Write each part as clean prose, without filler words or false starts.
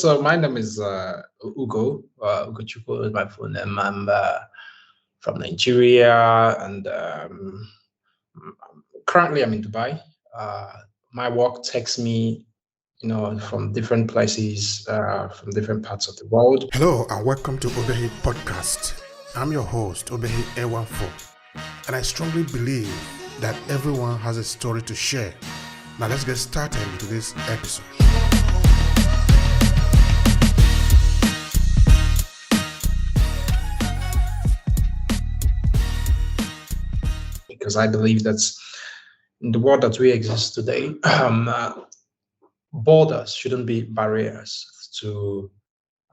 So my name is Ugo Chukwu is my full name. I'm from Nigeria, and currently I'm in Dubai. Uh, my work takes me, from different places, from different parts of the world. Hello and welcome to Obehi Podcast. I'm your host, Obehi A14, and I strongly believe that everyone has a story to share. Now let's get started into this episode. Because I believe that in the world that we exist today, borders shouldn't be barriers to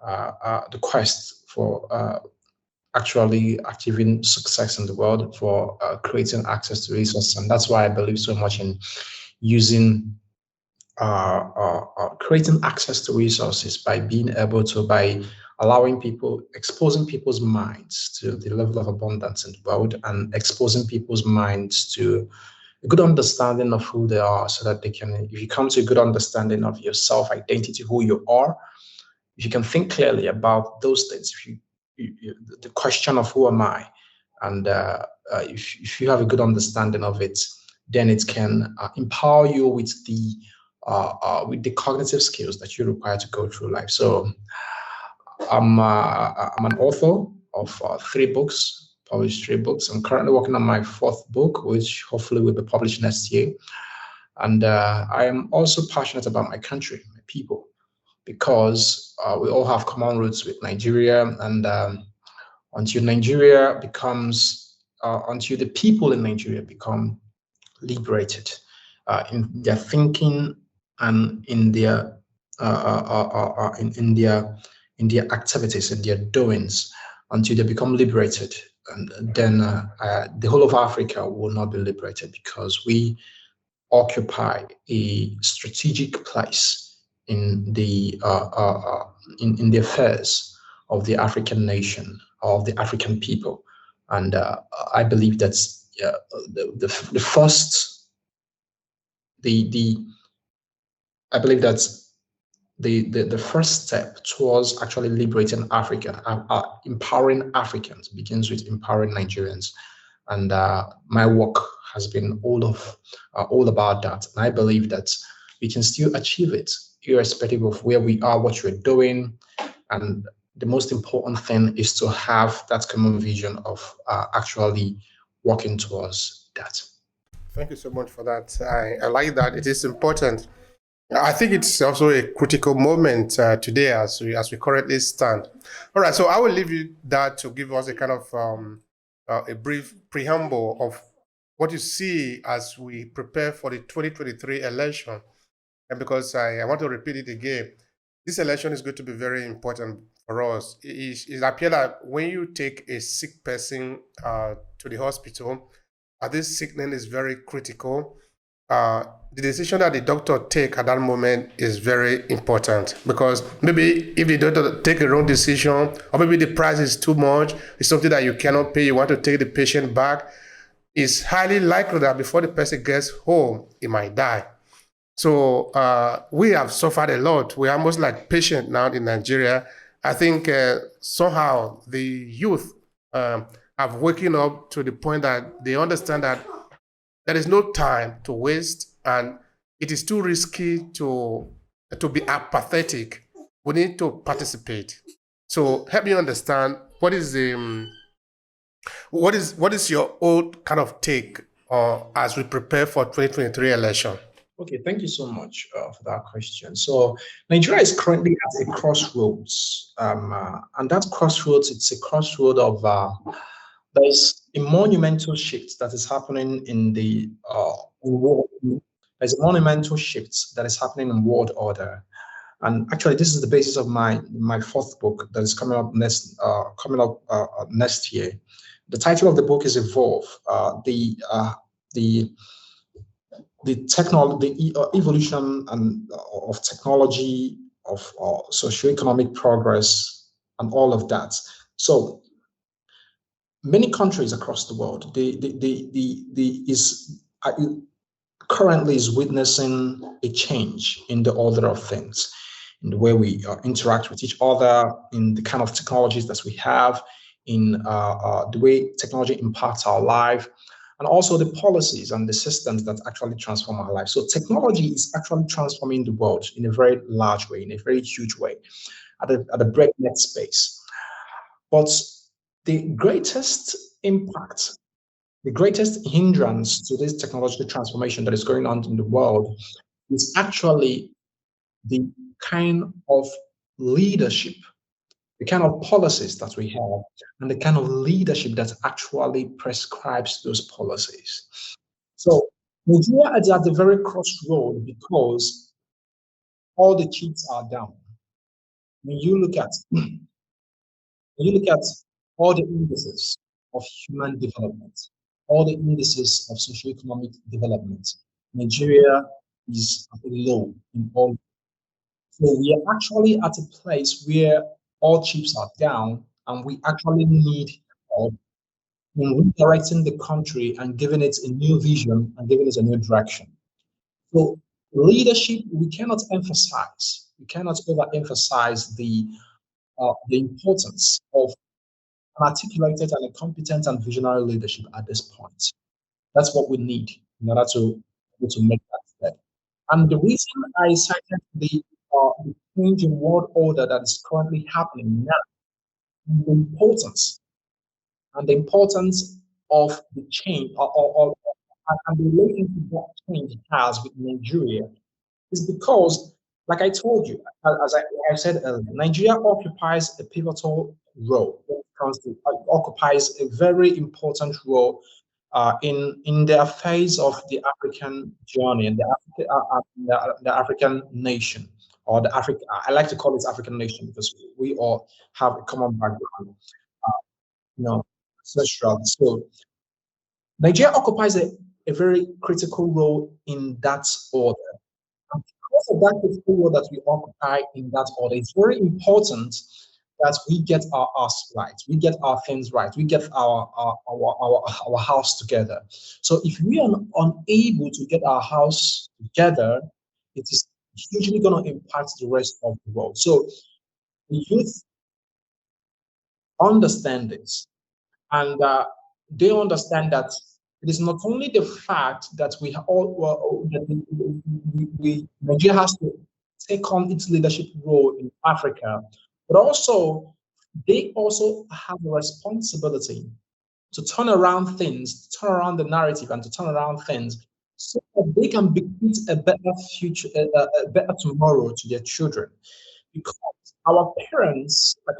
the quest for actually achieving success in the world, for creating access to resources. And that's why I believe so much in using creating access to resources by allowing people, exposing people's minds to the level of abundance in the world, and exposing people's minds to a good understanding of who they are, so that they can, if you come to a good understanding of your self-identity, who you are, if you can think clearly about those things, if the question of who am I, and if you have a good understanding of it, then it can empower you with the cognitive skills that you require to go through life. So I'm an author of published three books. I'm currently working on my fourth book, which hopefully will be published next year. And I am also passionate about my country, my people, because we all have common roots with Nigeria. And until the people in Nigeria become liberated in their thinking and in their in their activities, in their doings, until they become liberated, and then the whole of Africa will not be liberated, because we occupy a strategic place in the affairs of the African nation, of the African people. And I believe that's I believe that's the first step towards actually liberating Africa. Empowering Africans begins with empowering Nigerians, and my work has been all about that. And I believe that we can still achieve it, irrespective of where we are, what we're doing. And the most important thing is to have that common vision of actually working towards that. Thank you so much for that. I like that. It is important. I think it's also a critical moment today as we currently stand. All right, so I will leave you that to give us a kind of a brief preamble of what you see as we prepare for the 2023 election. And because I want to repeat it again, this election is going to be very important for us. It appears that when you take a sick person to the hospital, this sickness is very critical. The decision that the doctor take at that moment is very important, because maybe if the doctor take a wrong decision, or maybe the price is too much, it's something that you cannot pay, you want to take the patient back, it's highly likely that before the person gets home, he might die. So we have suffered a lot. We're almost like patient now in Nigeria. I think somehow the youth have woken up to the point that they understand that there is no time to waste, and it is too risky to be apathetic. We need to participate. So help me understand what is your old kind of take as we prepare for 2023 election. Okay, thank you so much for that question. So Nigeria is currently at a crossroads, and that crossroads, it's a crossroad of there's a monumental shift that is happening in the world. There's a monumental shift that is happening in world order, and actually, this is the basis of my fourth book that is coming up next year. The title of the book is Evolve. The evolution of technology, of socioeconomic progress, and all of that. So many countries across the world, currently is witnessing a change in the order of things. in the way we interact with each other, in the kind of technologies that we have, in the way technology impacts our life, and also the policies and the systems that actually transform our life. So technology is actually transforming the world in a very large way, in a very huge way, at a breakneck space. But the greatest impact, the greatest hindrance to this technological transformation that is going on in the world is actually the kind of leadership, the kind of policies that we have, and the kind of leadership that actually prescribes those policies. So Nigeria is at the very crossroad because all the chips are down. When you look at all the indices of human development, all the indices of socioeconomic development, Nigeria is at a low in all. So we are actually at a place where all chips are down, and we actually need help in redirecting the country and giving it a new vision and giving it a new direction. So leadership, we cannot overemphasize the importance of an articulated and a competent and visionary leadership at this point. That's what we need in order to make that step. And the reason I cited the change in world order that is currently happening now, and the importance of the change, and the relationship that change has with Nigeria, is because, like I told you, as I said earlier, Nigeria occupies a pivotal role when it comes to, occupies a very important role in the affairs of the African journey and the African nation, or the Africa. I like to call it African nation because we all have a common background, you know, ancestral. So Nigeria occupies a very critical role in that order. And because of that critical role that we occupy in that order, it's very important that we get our us right, we get our things right, we get our house together. So if we are unable to get our house together, it is hugely going to impact the rest of the world. So the youth understand this, and they understand that it is not only the fact that we all that Nigeria has to take on its leadership role in Africa, but also they also have a responsibility to turn around things, to turn around the narrative, and to turn around things so that they can bequeath a better future, a better tomorrow to their children. Because our parents, like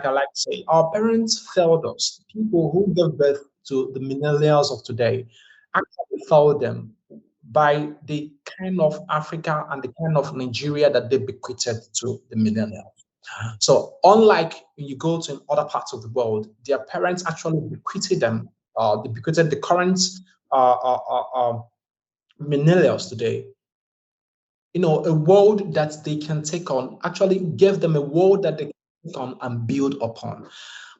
I like to say, our parents failed us. People who gave birth to the millennials of today actually failed them by the kind of Africa and the kind of Nigeria that they bequeathed to the millennials. So, unlike when you go to other parts of the world, their parents actually bequeathed them, they bequeathed the current uh, uh, uh, uh, millennials today, a world that they can take on, actually gave them a world that they can take on and build upon.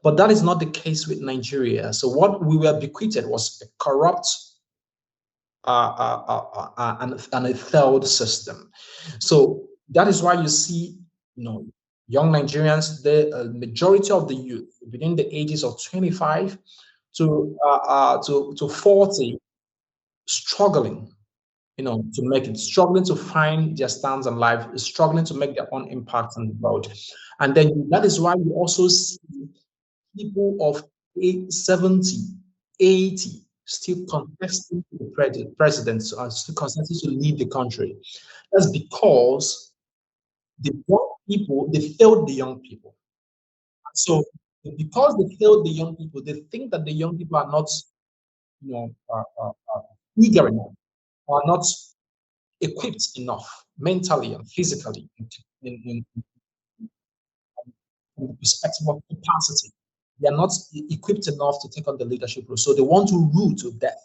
But that is not the case with Nigeria. So what we were bequeathed was a corrupt and a failed system. So that is why you see, young Nigerians, the majority of the youth within the ages of 25 to 40 struggling, to make it, struggling to find their stance in life, struggling to make their own impact on the world. And then that is why we also see people of 70, 80 still contesting to the president, still contesting to lead the country. That's because the young people, they failed the young people. So because they failed the young people, they think that the young people are not, eager enough, are not equipped enough mentally and physically in from the perspective of capacity. They are not equipped enough to take on the leadership role. So they want to rule to death.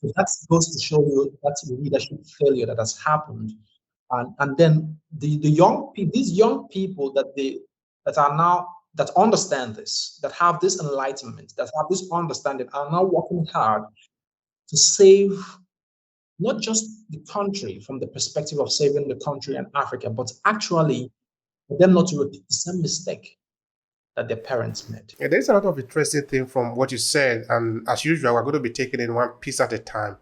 So that goes to show you that's the leadership failure that has happened. And then the young people, these young people that are now that understand this, that have this enlightenment, that have this understanding, are now working hard to save not just the country from the perspective of saving the country and Africa, but actually for them not to repeat the same mistake that their parents made. Yeah, there's a lot of interesting thing from what you said, and as usual, we're going to be taking in one piece at a time.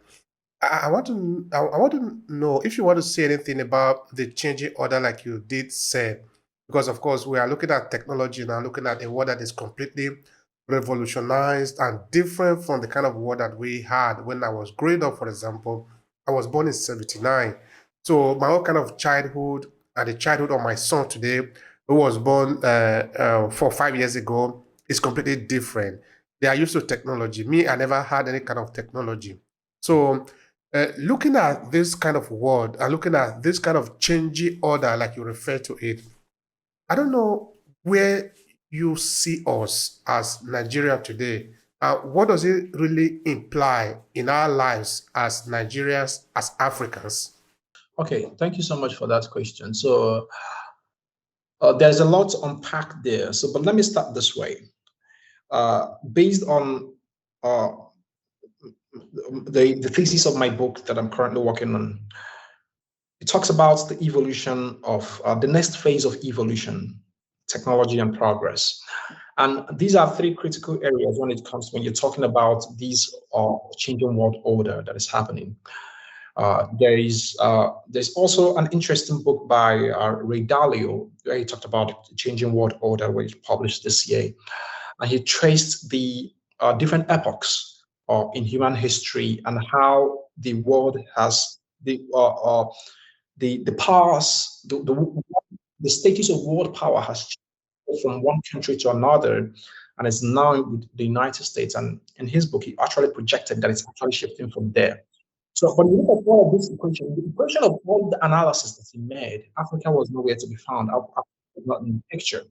I want to know if you want to say anything about the changing order, like you did say, because of course we are looking at technology now, looking at a world that is completely revolutionized and different from the kind of world that we had when I was growing up. For example, I was born in '79, so my own kind of childhood and the childhood of my son today, who was born 4 or 5 years ago, is completely different. They are used to technology. Me, I never had any kind of technology. So looking at this kind of world and looking at this kind of changing order, like you refer to it, I don't know where you see us as Nigeria today. What does it really imply in our lives as Nigerians, as Africans? Okay, thank you so much for that question. So there's a lot to unpack there. So, but let me start this way. Based on uh, the thesis of my book that I'm currently working on, it talks about the evolution of the next phase of evolution, technology and progress. And these are three critical areas when you're talking about these changing world order that is happening. There's also an interesting book by Ray Dalio where he talked about the changing world order, which he published this year, and he traced the different epochs in human history and how the world has the powers, the status of world power has changed from one country to another, and is now with the United States. And in his book, he actually projected that it's actually shifting from there. So when you look at all of this equation, the equation of all the analysis that he made, Africa was nowhere to be found. Africa was not in the picture,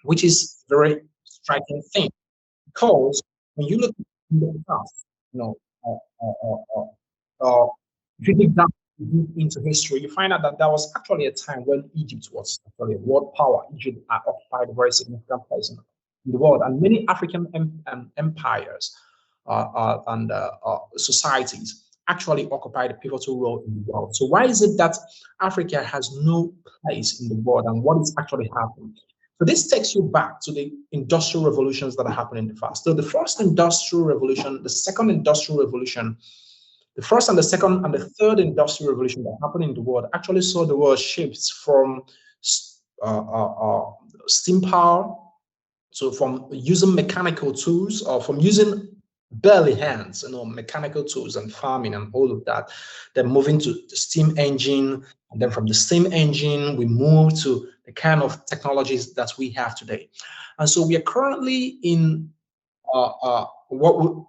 which is a very striking thing because when you look in the past, you know, uh, uh, uh, uh, if you dig down into history, you find out that there was actually a time when Egypt was actually a world power. Egypt occupied a very significant place in the world, and many African empires and societies actually occupied a pivotal role in the world. So why is it that Africa has no place in the world, and what is actually happening? So this takes you back to the industrial revolutions that are happening in the past. So the first industrial revolution, the second industrial revolution, the first and the second and the third industrial revolution that happened in the world actually saw the world shift from steam power, so from using mechanical tools or from using barely hands, mechanical tools and farming and all of that, then moving to the steam engine. And then from the steam engine, we move to the kind of technologies that we have today. And so we are currently in what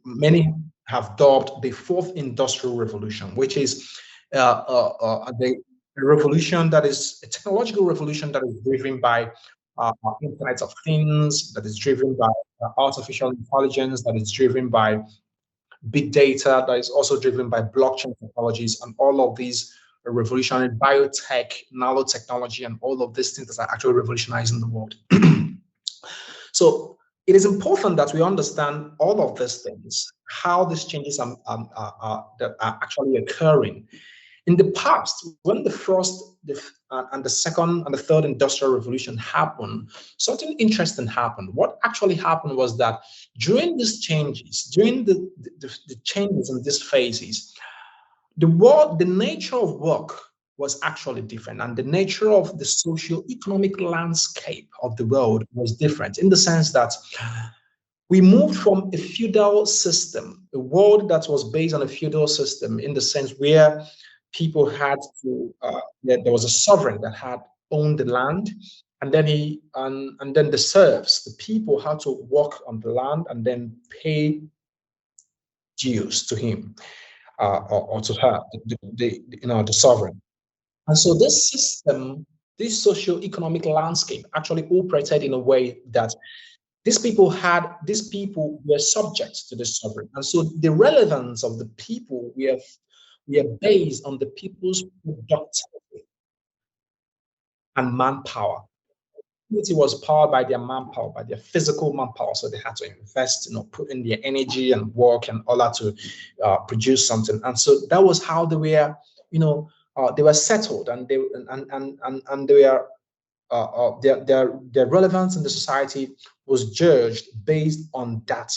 many have dubbed the fourth industrial revolution, which is the revolution that is a technological revolution that is driven by Internet of Things, that is driven by artificial intelligence, that is driven by big data, that is also driven by blockchain technologies, and all of these revolutionary biotech, nanotechnology, and all of these things that are actually revolutionizing the world. So it is important that we understand all of these things, how these changes that are actually occurring. In the past, when the first and the second and the third industrial revolution happened, something interesting happened. What actually happened was that during these changes, during the changes in these phases, the nature of work was actually different, and the nature of the socio-economic landscape of the world was different in the sense that we moved from a feudal system, a world that was based on a feudal system, in the sense where people had to, there was a sovereign that had owned the land, and then and then the serfs, the people had to work on the land and then pay dues to him or to her, the sovereign. And so this system, this socio-economic landscape actually operated in a way that these people were subject to the sovereign. And so the relevance of the people were based on the people's productivity and manpower. It was powered by their manpower, by their physical manpower. So they had to invest, put in their energy and work and all that to produce something. And so that was how they were, they were settled, and they were their relevance in the society was judged based on that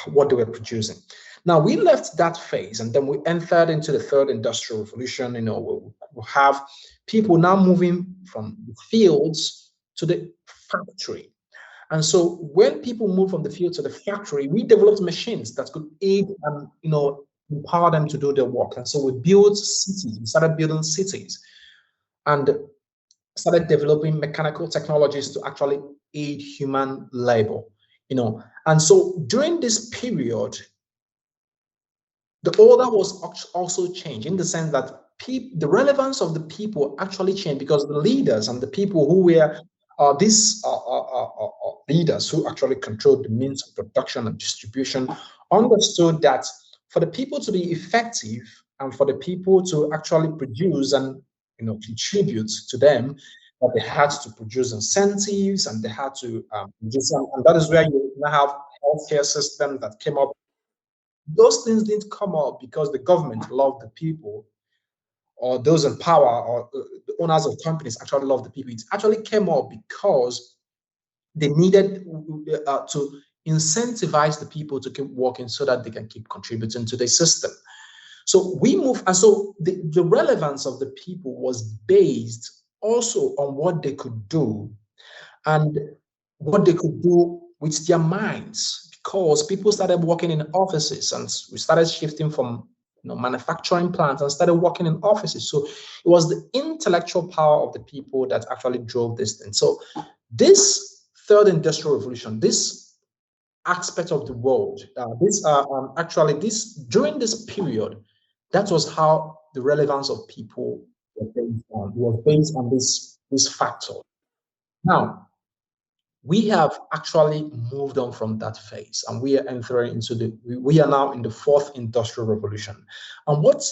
what they were producing. Now we left that phase and then we entered into the third industrial revolution. We'll have people now moving from the fields to the factory. And so when people moved from the field to the factory, we developed machines that could aid and empower them to do their work. And so we built cities. We started building cities and started developing mechanical technologies to actually aid human labor. And so during this period, the order was also changed in the sense that the relevance of the people actually changed because the leaders and the people who were these leaders who actually controlled the means of production and distribution understood that for the people to be effective and for the people to actually produce and contribute to them, that they had to produce incentives and they had to produce them. And that is where you now have healthcare system that came up. Those things didn't come up because the government loved the people or those in power or the owners of companies actually loved the people. It actually came up because they needed to incentivize the people to keep working so that they can keep contributing to the system. So we move, and so the relevance of the people was based also on what they could do and what they could do with their minds, because people started working in offices and we started shifting from manufacturing plants and started working in offices. So it was the intellectual power of the people that actually drove this thing. So this third industrial revolution, this aspect of the world, during this period, that was how the relevance of people was based on. It was based on this factor. Now, we have actually moved on from that phase and we are entering into we are now in the fourth industrial revolution. And what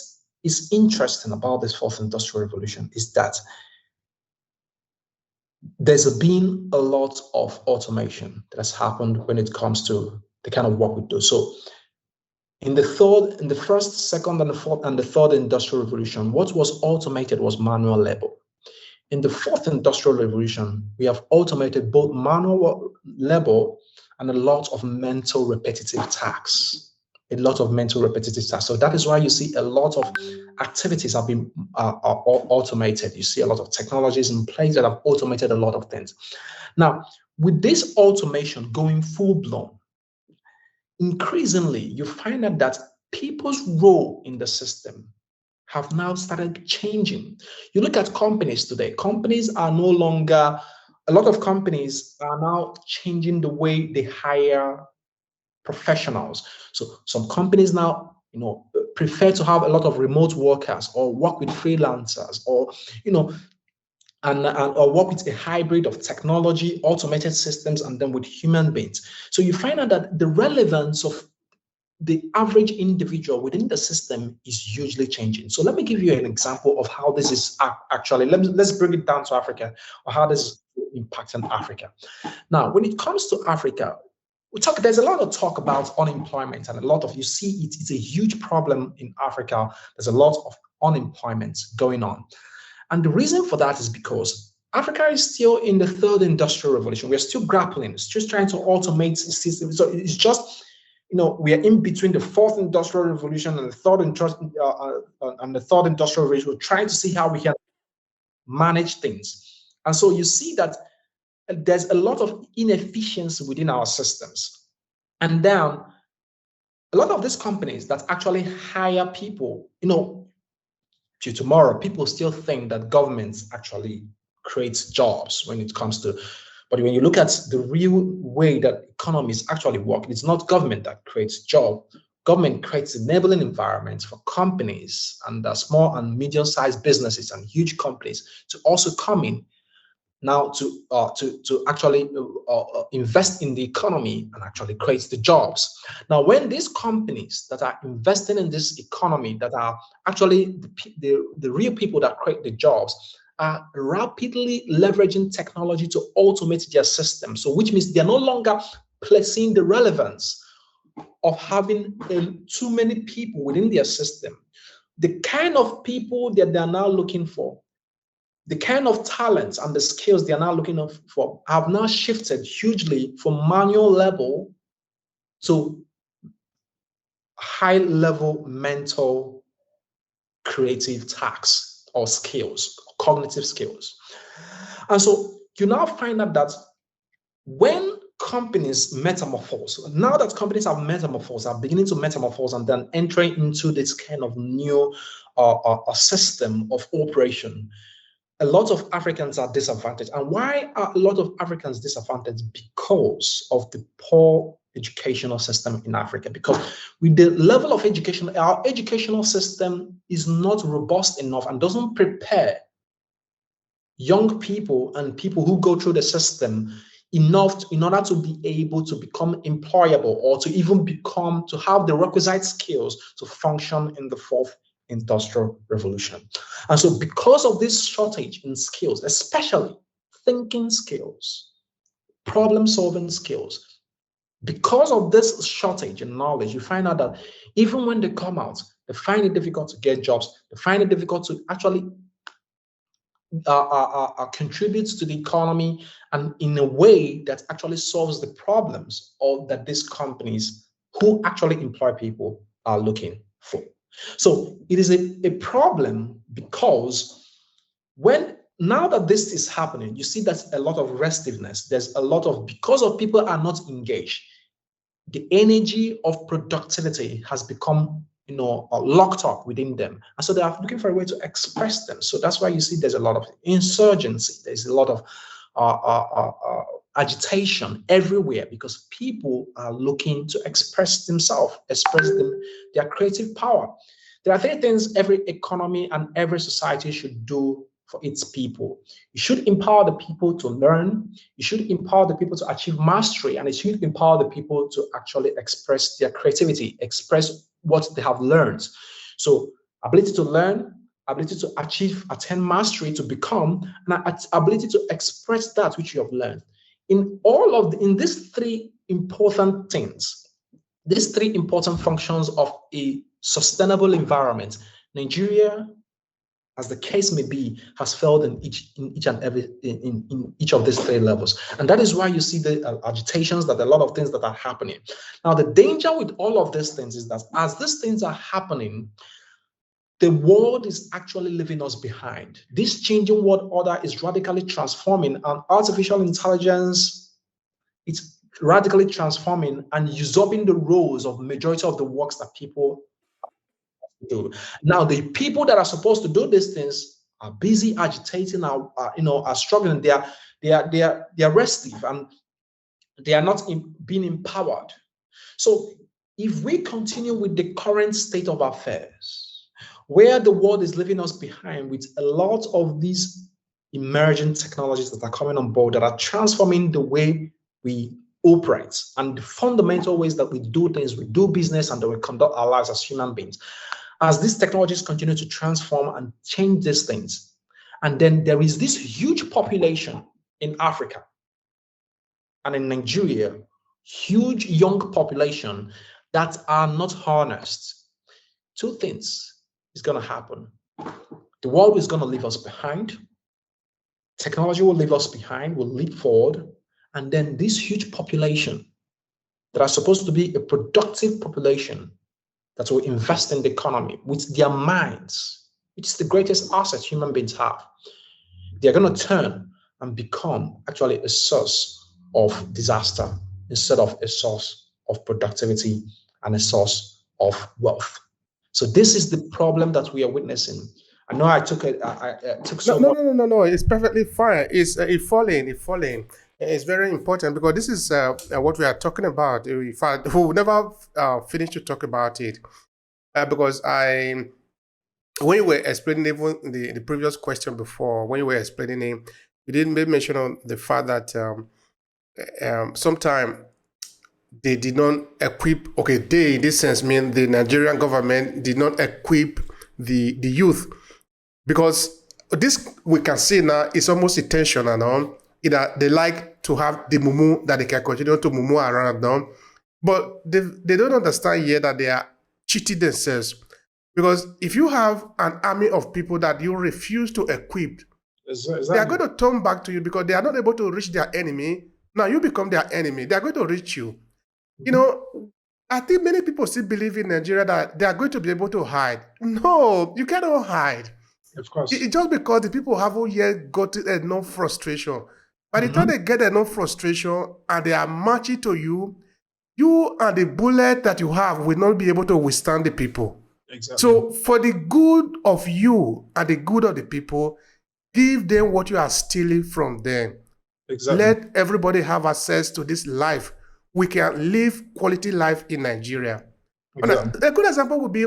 is interesting about this fourth industrial revolution is that there's been a lot of automation that has happened when it comes to the kind of work we do. So in the first, second, and the fourth, and the third industrial revolution, what was automated was manual labor. In the fourth industrial revolution, we have automated both manual labor and a lot of mental repetitive tasks. So that is why you see a lot of activities have been automated. You see a lot of technologies in place that have automated a lot of things. Now, with this automation going full blown, increasingly, you find out that people's role in the system have now started changing. You look at companies today, companies are no longer, a lot of companies are now changing the way they hire professionals. So some companies now, prefer to have a lot of remote workers or work with freelancers or, or work with a hybrid of technology, automated systems, and then with human beings. So you find out that the relevance of the average individual within the system is hugely changing. So let me give you an example of how this is actually, let's bring it down to Africa, or how this is impacting Africa. Now, when it comes to Africa, there's a lot of talk about unemployment, and you see it's a huge problem in Africa. There's a lot of unemployment going on. And the reason for that is because Africa is still in the third industrial revolution. We're still grappling, it's just trying to automate systems. So it's just, we are in between the fourth industrial revolution and the third industrial revolution. We're trying to see how we can manage things. And so you see that there's a lot of inefficiency within our systems. And then a lot of these companies that actually hire people, to tomorrow, people still think that governments actually creates jobs when it comes to, but when you look at the real way that economies actually work, it's not government that creates jobs. Government creates enabling environments for companies and small and medium-sized businesses and huge companies to also come in now to actually invest in the economy and actually create the jobs. Now, when these companies that are investing in this economy, that are actually the real people that create the jobs, are rapidly leveraging technology to automate their system. So which means they're no longer placing the relevance of having too many people within their system. The kind of people that they're now looking for the kind of talents and the skills they are now looking for have now shifted hugely from manual level to high level mental creative tasks or skills, cognitive skills. And so you now find out that when companies metamorphose, now that companies have metamorphosed, are beginning to metamorphose and then entering into this kind of new system of operation, a lot of Africans are disadvantaged. And why are a lot of Africans disadvantaged? Because of the poor educational system in Africa. Because with the level of education, our educational system is not robust enough and doesn't prepare young people and people who go through the system enough in order to be able to become employable or to even to have the requisite skills to function in the fourth industrial revolution. And so because of this shortage in skills, especially thinking skills, problem-solving skills, because of this shortage in knowledge, you find out that even when they come out, they find it difficult to get jobs. They find it difficult to actually contributes to the economy and in a way that actually solves the problems of that these companies who actually employ people are looking for. So it is a problem because now that this is happening, you see that a lot of restiveness. There's a lot of, because of people are not engaged, the energy of productivity has become locked up within them. And so they are looking for a way to express them. So that's why you see there's a lot of insurgency. There's a lot of agitation everywhere because people are looking to express themselves, their creative power. There are three things every economy and every society should do for its people. You should empower the people to learn. You should empower the people to achieve mastery, and it should empower the people to actually express their creativity, express what they have learned. So ability to learn, ability to attain mastery, to become, and ability to express that which you have learned. In these three important things, these three important functions of a sustainable environment, Nigeria, as the case may be, has failed in each of these three levels. And that is why you see the agitations, that a lot of things that are happening. Now, the danger with all of these things is that as these things are happening, the world is actually leaving us behind. This changing world order is radically transforming, and artificial intelligence, it's radically transforming and usurping the roles of majority of the works that people do. Now, the people that are supposed to do these things are busy agitating, are struggling. They are restive and they are not being empowered. So, if we continue with the current state of affairs, where the world is leaving us behind with a lot of these emerging technologies that are coming on board that are transforming the way we operate and the fundamental ways that we do things, we do business, and that we conduct our lives as human beings. As these technologies continue to transform and change these things, and then there is this huge population in Africa and in Nigeria, huge young population that are not harnessed. Two things is going to happen. The world is going to leave us behind. Technology will leave us behind, will leap forward. And then this huge population that are supposed to be a productive population that will invest in the economy with their minds, which is the greatest asset human beings have. They're going to turn and become actually a source of disaster instead of a source of productivity and a source of wealth. So this is the problem that we are witnessing. I know I took so much. No. It's perfectly fine. It's falling. It's very important because this is what we are talking about. In fact, we will never finish to talk about it because when you were explaining even the previous question before, when you were explaining it, you didn't make mention on the fact that sometimes they did not equip. Okay, they in this sense mean the Nigerian government did not equip the youth. Because this we can see now is almost intentional. Either they like to have the mumu that they can continue to mumu around them, but they don't understand yet that they are cheating themselves. Because if you have an army of people that you refuse to equip, They are going to turn back to you because they are not able to reach their enemy. Now you become their enemy. They are going to reach you. You know, I think many people still believe in Nigeria that they are going to be able to hide. No, you cannot hide. Of course. It's just because the people haven't yet got enough frustration. By the time they get enough frustration and they are marching to you, you and the bullet that you have will not be able to withstand the people. Exactly. So for the good of you and the good of the people, give them what you are stealing from them. Exactly. Let everybody have access to this life. We can live quality life in Nigeria. Exactly. A good example would be,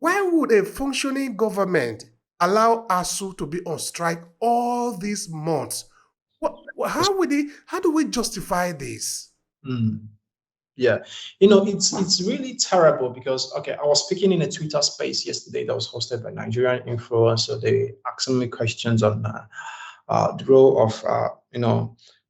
why would a functioning government allow ASU to be on strike all these months? How do we justify this? Yeah, it's really terrible because, okay, I was speaking in a Twitter space yesterday that was hosted by Nigerian influencers. They asking me questions on the role of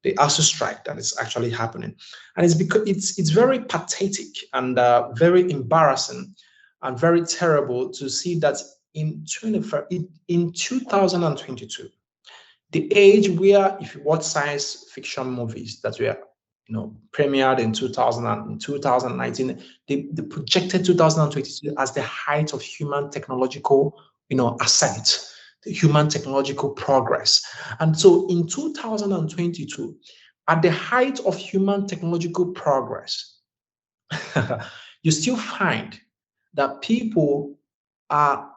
the ASU strike that is actually happening, and it's because it's very pathetic and very embarrassing and very terrible to see that in 2022, the age where, if you watch science fiction movies that were premiered in 2019, they projected 2022 as the height of human technological ascent, the human technological progress. And so in 2022, at the height of human technological progress, you still find that people are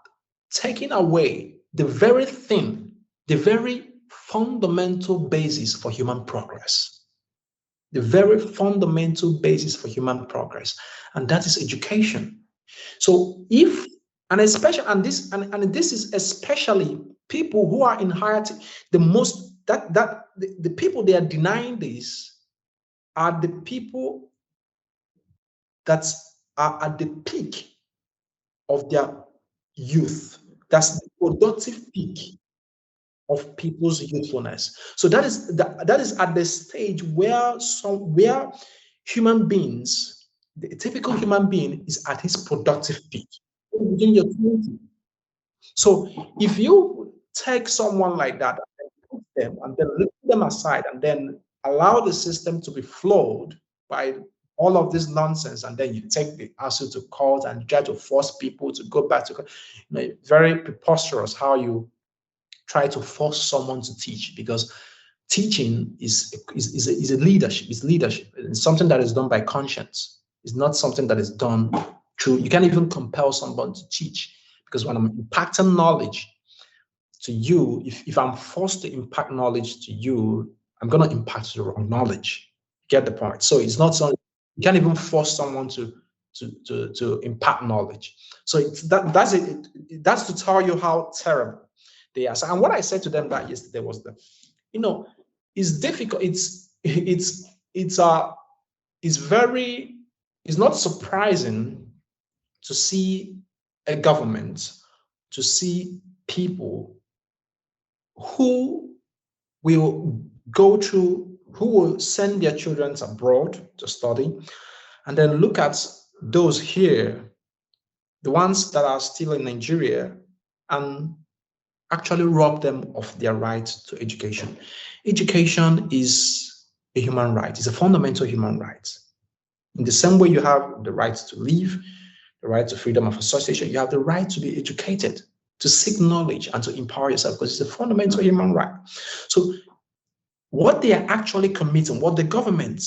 taking away the very thing, the very fundamental basis for human progress. The very fundamental basis for human progress, and that is education. So this is especially people who are in higher, the people they are denying this are the people that are at the peak of their youth. That's the productive peak of people's youthfulness. So that is at the stage where human beings, the typical human being, is at his productive peak within your 20s. So if you take someone like that and put them and then lift them aside and then allow the system to be flowed by all of this nonsense, and then you take the ASU to court and try to force people to go back to, very preposterous how you try to force someone to teach, because teaching is a leadership. It's leadership. It's something that is done by conscience. It's not something that is done through. You can't even compel someone to teach, because when I'm impacting knowledge to you, if I'm forced to impact knowledge to you, I'm going to impact the wrong knowledge. Get the point? So it's not something you can't even force someone to impact knowledge. So that's it. That's to tell you how terrible they are. And what I said to them that yesterday was that, it's difficult. It's not surprising to see a government, to see people who will send their children abroad to study, and then look at those here, the ones that are still in Nigeria, and actually rob them of their right to education. Education is a human right. It's a fundamental human right. In the same way you have the right to live, the right to freedom of association, you have the right to be educated, to seek knowledge, and to empower yourself, because it's a fundamental human right. So what they are actually committing, the government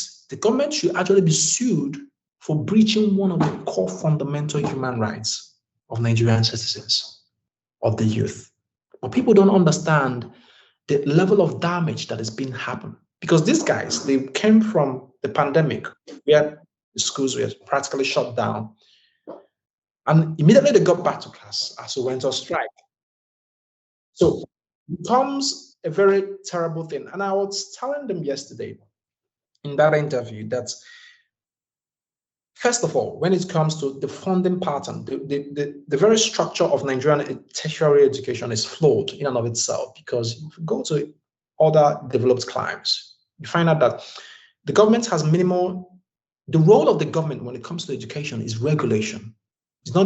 should actually be sued for breaching one of the core fundamental human rights of Nigerian citizens, of the youth. But people don't understand the level of damage that has been happening, because these guys, they came from the pandemic where the schools were practically shut down, and immediately they got back to class as we went on strike. So it becomes a very terrible thing. And I was telling them yesterday in that interview that, first of all, when it comes to the funding pattern, the very structure of Nigerian tertiary education is flawed in and of itself, because if you go to other developed climes, you find out that the government has the role of the government when it comes to education is regulation. They're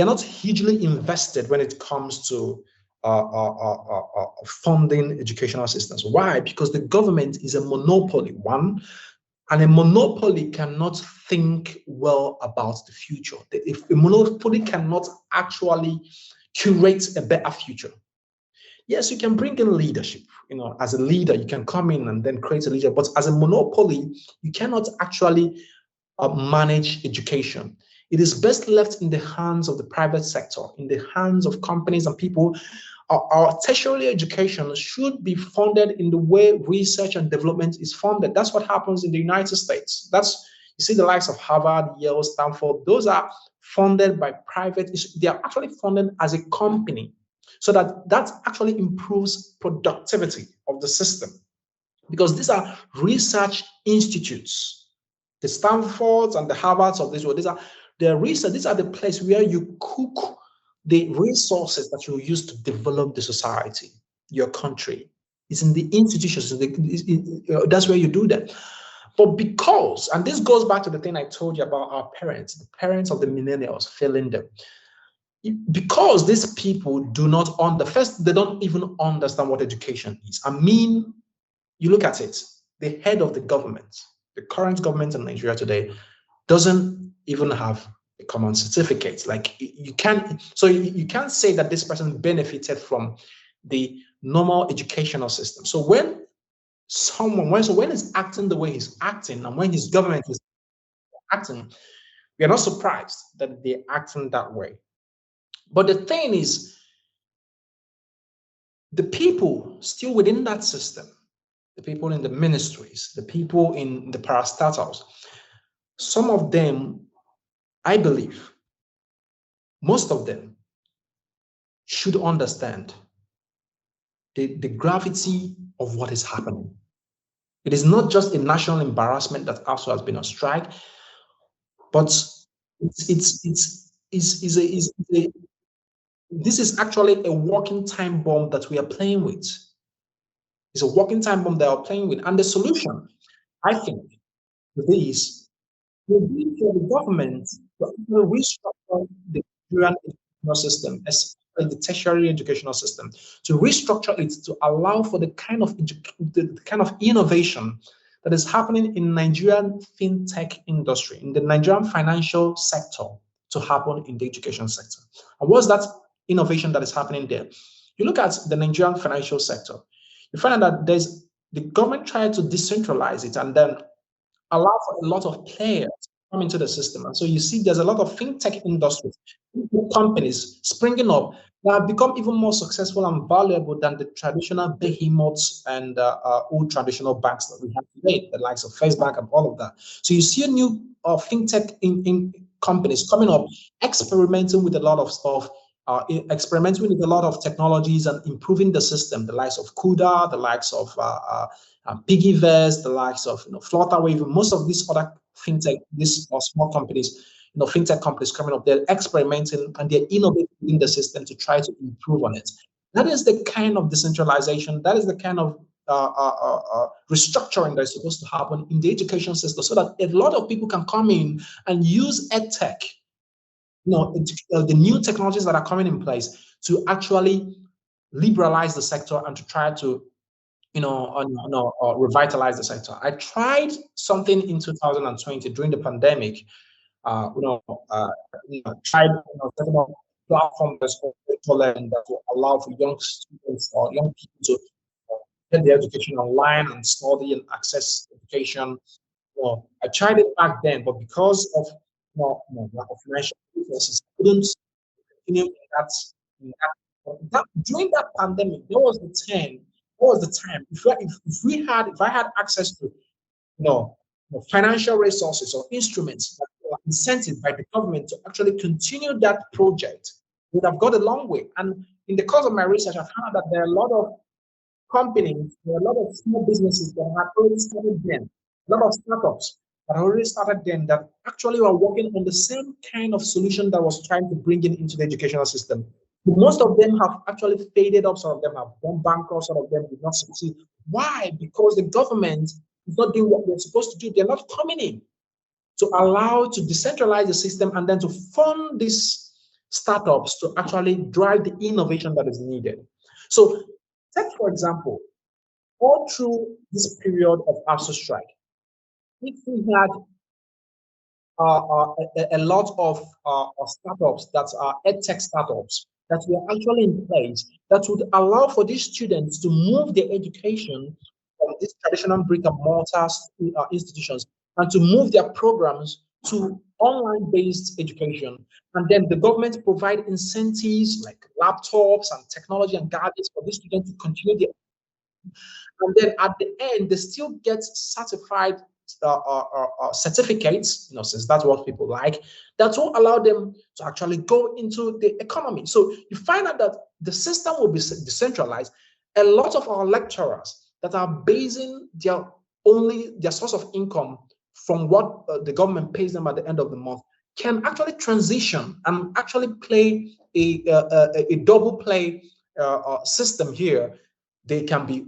not hugely invested when it comes to funding educational systems. Why? Because the government is a monopoly, one, and a monopoly cannot think well about the future. If a monopoly cannot actually curate a better future. Yes, you can bring in leadership. As a leader, you can come in and then create a leader. But as a monopoly, you cannot actually manage education. It is best left in the hands of the private sector, in the hands of companies and people. Our tertiary education should be funded in the way research and development is funded. That's what happens in the United States. You see the likes of Harvard, Yale, Stanford. Those are funded by private. They are actually funded as a company, so that actually improves productivity of the system, because these are research institutes. The Stanfords and the Harvards of this world, these are the place where you cook the resources that you use to develop the society, your country. It's in the institutions. That's where you do that. But because, and this goes back to the thing I told you about our parents, the parents of the millennials failing them. Because these people do not they don't even understand what education is. I mean, you look at it, the head of the government, the current government in Nigeria today, doesn't even have a common certificate. Like you can't say that this person benefited from the normal educational system. So when he's acting the way he's acting, and when his government is acting, we are not surprised that they're acting that way. But the thing is, the people still within that system, the people in the ministries, the people in the parastatals, some of them, I believe, most of them should understand the gravity of what is happening. It is not just a national embarrassment that ASU has been on strike, but this is actually a walking time bomb that we are playing with. It's a walking time bomb that we are playing with. And the solution, I think, to this will be for the government to restructure the Nigerian educational system, especially the tertiary educational system, to restructure it to allow for the kind of innovation that is happening in Nigerian fintech industry, in the Nigerian financial sector, to happen in the education sector. And what's that innovation that is happening there? You look at the Nigerian financial sector, you find out that the government tried to decentralize it and then allow for a lot of players to come into the system. And so you see there's a lot of fintech industries, companies springing up that have become even more successful and valuable than the traditional behemoths and old traditional banks that we have today, the likes of Facebook and all of that. So you see a new fintech in companies coming up, experimenting with a lot of stuff, experimenting with a lot of technologies and improving the system, the likes of CUDA, the likes of Piggyverse, the likes of Flutterwave, most of these other fintech, these small companies, fintech companies coming up, they're experimenting and they're innovating in the system to try to improve on it. That is the kind of decentralization, that is the kind of restructuring that is supposed to happen in the education system, so that a lot of people can come in and use EdTech, the new technologies that are coming in place, to actually liberalize the sector and to try to revitalize the sector. I tried something in 2020 during the pandemic. Tried setting up platforms that will allow for young students or young people to get their education online and study and access education. I tried it back then, but because of lack of financial resources, I couldn't continue in that. During that pandemic, there was the time. If I had access to financial resources or instruments that were incented by the government to actually continue that project, we would have got a long way. And in the course of my research, I found that there are a lot of companies, there are a lot of small businesses that had already started then, a lot of startups that already started then that actually were working on the same kind of solution that was trying to bring it into the educational system. But most of them have actually faded up, some of them have gone bankrupt, some of them did not succeed. Why? Because the government is not doing what they're supposed to do. They're not coming in to allow to decentralize the system and then to fund these startups to actually drive the innovation that is needed. So, take for example, all through this period of ASU strike, if we had a lot of startups that are edtech startups that were actually in place that would allow for these students to move their education from these traditional brick and mortar institutions and to move their programs to online based education. And then the government provide incentives like laptops and technology and gadgets for these students to continue their, and then at the end they still get certified certificates, since that's what people like, that will allow them to actually go into the economy. So you find out that the system will be decentralized. A lot of our lecturers that are basing their source of income from what the government pays them at the end of the month can actually transition and actually play a double play system here. They can be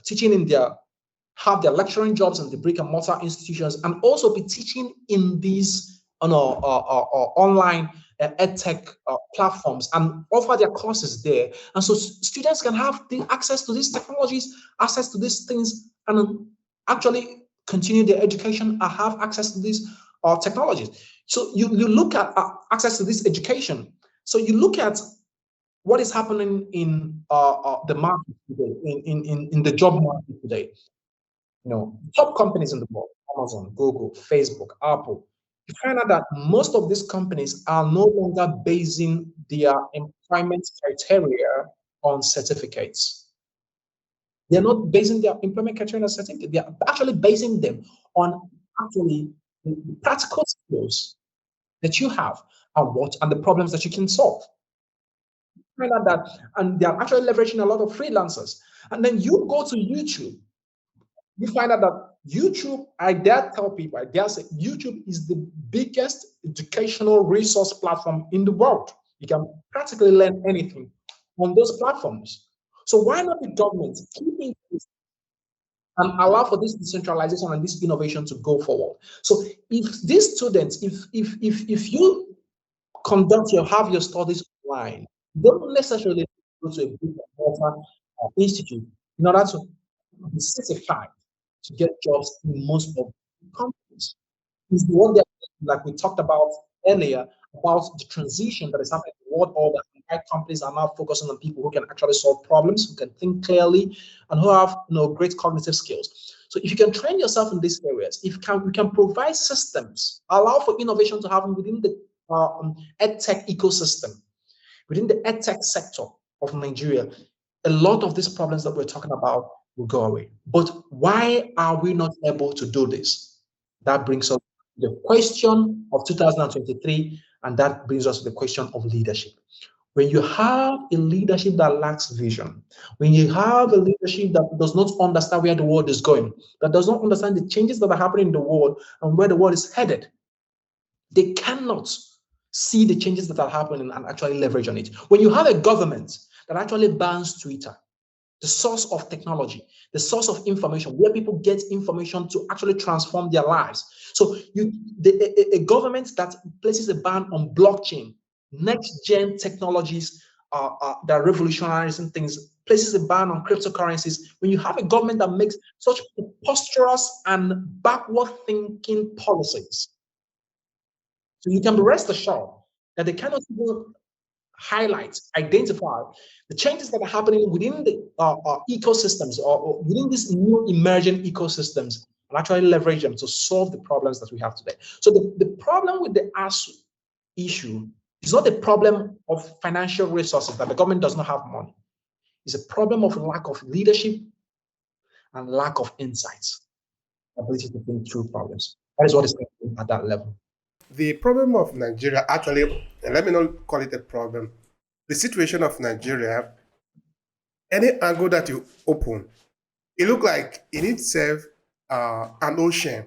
teaching in have their lecturing jobs in the brick and mortar institutions and also be teaching in these online edtech platforms and offer their courses there. And so students can have the access to these technologies, access to these things, and actually continue their education and have access to these technologies. So you look at access to this education. So you look at what is happening in the market today, in the job market today. Top companies in the world, Amazon, Google, Facebook, Apple, you find out that most of these companies are no longer basing their employment criteria on certificates. They're not basing their employment criteria on certificates. They're actually basing them on actually the practical skills that you have and the problems that you can solve. You find out that, and they're actually leveraging a lot of freelancers. And then you go to YouTube, you find out that YouTube, I dare tell people, I dare say YouTube is the biggest educational resource platform in the world. You can practically learn anything on those platforms. So why not the government keep in this and allow for this decentralization and this innovation to go forward? So if these students, if you have your studies online, you don't necessarily go to a brick and mortar institute in order to be certified to get jobs in most of the companies. Is the one that, like we talked about earlier, about the transition that is happening in the world order. Companies are now focusing on people who can actually solve problems, who can think clearly, and who have great cognitive skills. So if you can train yourself in these areas, we can provide systems, allow for innovation to happen within the edtech ecosystem, within the edtech sector of Nigeria, a lot of these problems that we're talking about will go away. But why are we not able to do this? That brings us to the question of 2023, and that brings us to the question of leadership. When you have a leadership that lacks vision, when you have a leadership that does not understand where the world is going, that does not understand the changes that are happening in the world and where the world is headed, they cannot see the changes that are happening and actually leverage on it. When you have a government that actually bans Twitter, the source of technology, the source of information, where people get information to actually transform their lives. So a government that places a ban on blockchain, next-gen technologies that are revolutionizing things, places a ban on cryptocurrencies. When you have a government that makes such preposterous and backward-thinking policies, so you can be rest assured that they cannot even highlight, identify the changes that are happening within the ecosystems or within these new emerging ecosystems and actually leverage them to solve the problems that we have today. So the problem with the ASU issue is not a problem of financial resources, that the government does not have money. It's a problem of lack of leadership and lack of insights, ability to think through problems. That is what is happening at that level. The problem of Nigeria, actually, and let me not call it a problem, the situation of Nigeria, any angle that you open, it look like in itself an ocean,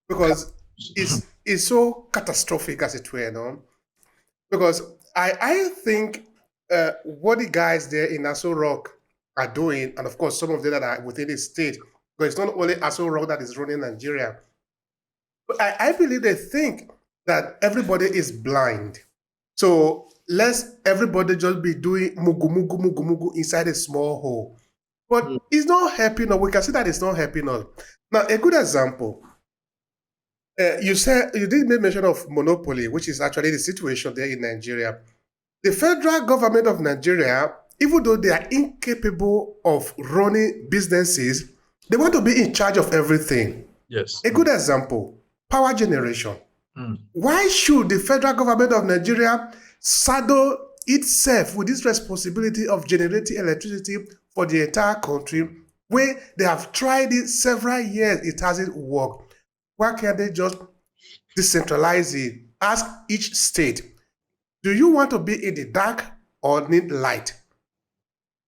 because it's so catastrophic, as it were, no? Because I think what the guys there in Aso Rock are doing, and of course some of them that are within the state, because it's not only Aso Rock that is running Nigeria, but I believe they think that everybody is blind. So Let's everybody just be doing mugu mugu mugu mugu inside a small hole. But Mm. it's not helping us. We can see that it's not helping us. Now, a good example. You said you did make mention of monopoly, which is actually the situation there in Nigeria. The federal government of Nigeria, even though they are incapable of running businesses, they want to be in charge of everything. Yes. A good example, power generation. Mm. Why should the federal government of Nigeria saddle itself with this responsibility of generating electricity for the entire country when they have tried it several years, it hasn't worked? Why can't they just decentralize it? Ask each state, do you want to be in the dark or need light?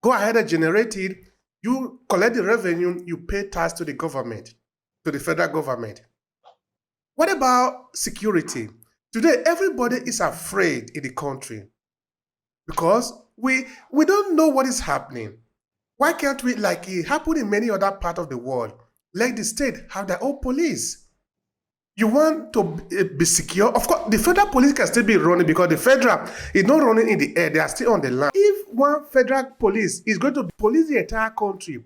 Go ahead and generate it. You collect the revenue, you pay tax to the government, to the federal government. What about security? Today, everybody is afraid in the country because we don't know what is happening. Why can't we, like it happened in many other parts of the world, let the state have their own police? You want to be secure? Of course, the federal police can still be running because the federal is not running in the air. They are still on the land. If one federal police is going to police the entire country,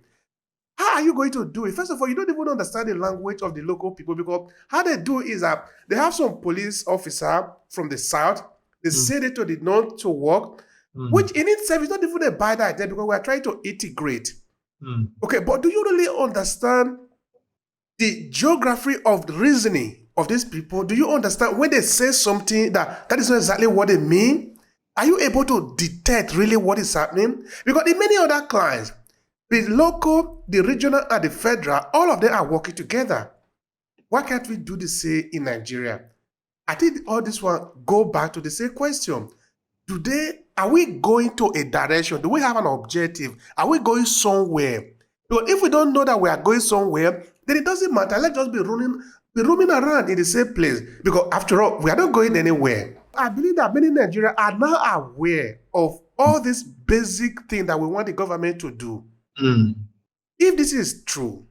how are you going to do it? First of all, you don't even understand the language of the local people because how they do is that they have some police officer from the south. They send it to the north to work, which in itself is not even a bad idea because we are trying to integrate. Okay, but do you really understand the geography of the reasoning of these people? Do you understand when they say something that is not exactly what they mean? Are you able to detect really what is happening? Because in many other clients, the local, the regional, and the federal, all of them are working together. Why can't we do the same in Nigeria? I think all this one go back to the same question. Are we going to a direction? Do we have an objective? Are we going somewhere? Because if we don't know that we are going somewhere, then it doesn't matter. Let's just be roaming around in the same place. Because after all, we are not going anywhere. I believe that many Nigerians are now aware of all these basic things that we want the government to do. If this is true,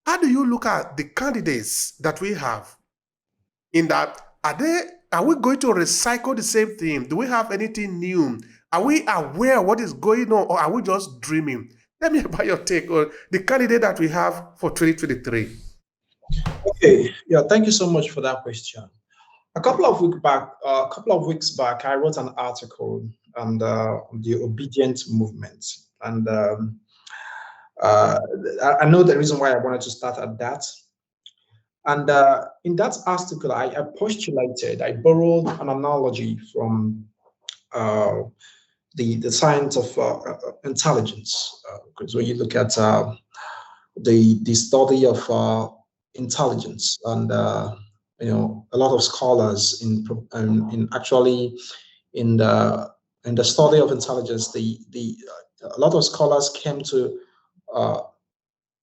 how do you look at the candidates that we have? In that, are we going to recycle the same thing? Do we have anything new? Are we aware of what is going on, or are we just dreaming? Tell me about your take on the candidate that we have for 2023. Okay, yeah, thank you so much for that question. A couple of weeks back, I wrote an article on the obedient movement, and I know the reason why I wanted to start at that. And in that article, I borrowed an analogy from the science of intelligence. Because when you look at the study of intelligence, and a lot of scholars in actually in the study of intelligence, a lot of scholars came to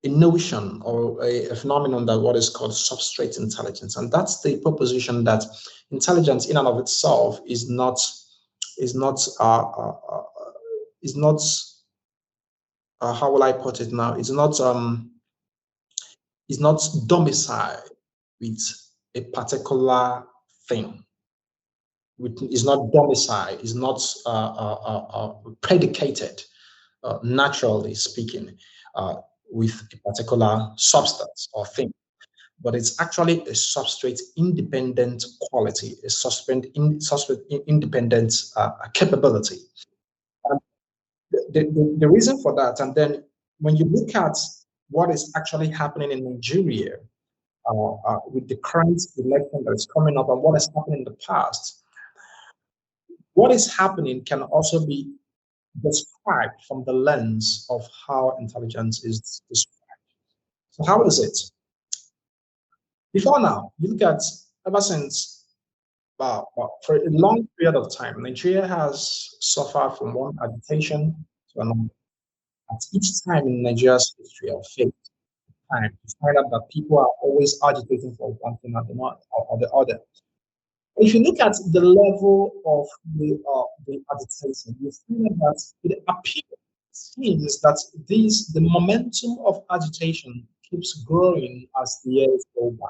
a notion or a phenomenon that what is called substrate intelligence, and that's the proposition that intelligence in and of itself is not how will I put it now? It's not domiciled with a particular thing. It's not domiciled. It's not predicated, naturally speaking, with a particular substance or thing, but it's actually a substrate independent quality, a substrate independent capability. The reason for that, and then when you look at what is actually happening in Nigeria with the current election that is coming up and what has happened in the past, what is happening can also be described from the lens of how intelligence is described. So how is it? Before now, you look at ever since for a long period of time, Nigeria has suffered from one agitation to another. At each time in Nigeria's history of faith, time you find out that people are always agitating for one thing or the other. If you look at the level of the agitation, you find that it seems that the momentum of agitation keeps growing as the years go by.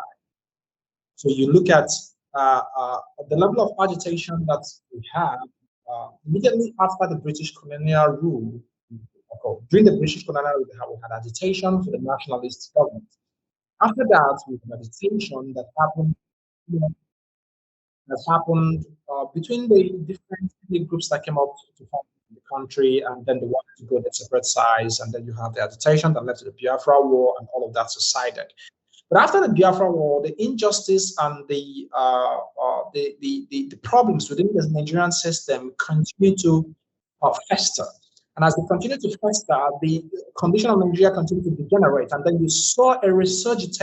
So you look at the level of agitation that we have immediately after the British colonial rule, during the British colonial rule, we had agitation for the nationalist government. After that, we had agitation that happened, you know, between the different ethnic groups that came up to form the country, and then they wanted to go their separate sides, and then you have the agitation that led to the Biafra War, and all of that subsided. But after the Biafra War, the injustice and the problems within the Nigerian system continue to fester. And as they continue to fester, the condition of Nigeria continued to degenerate. And then you saw a resurgence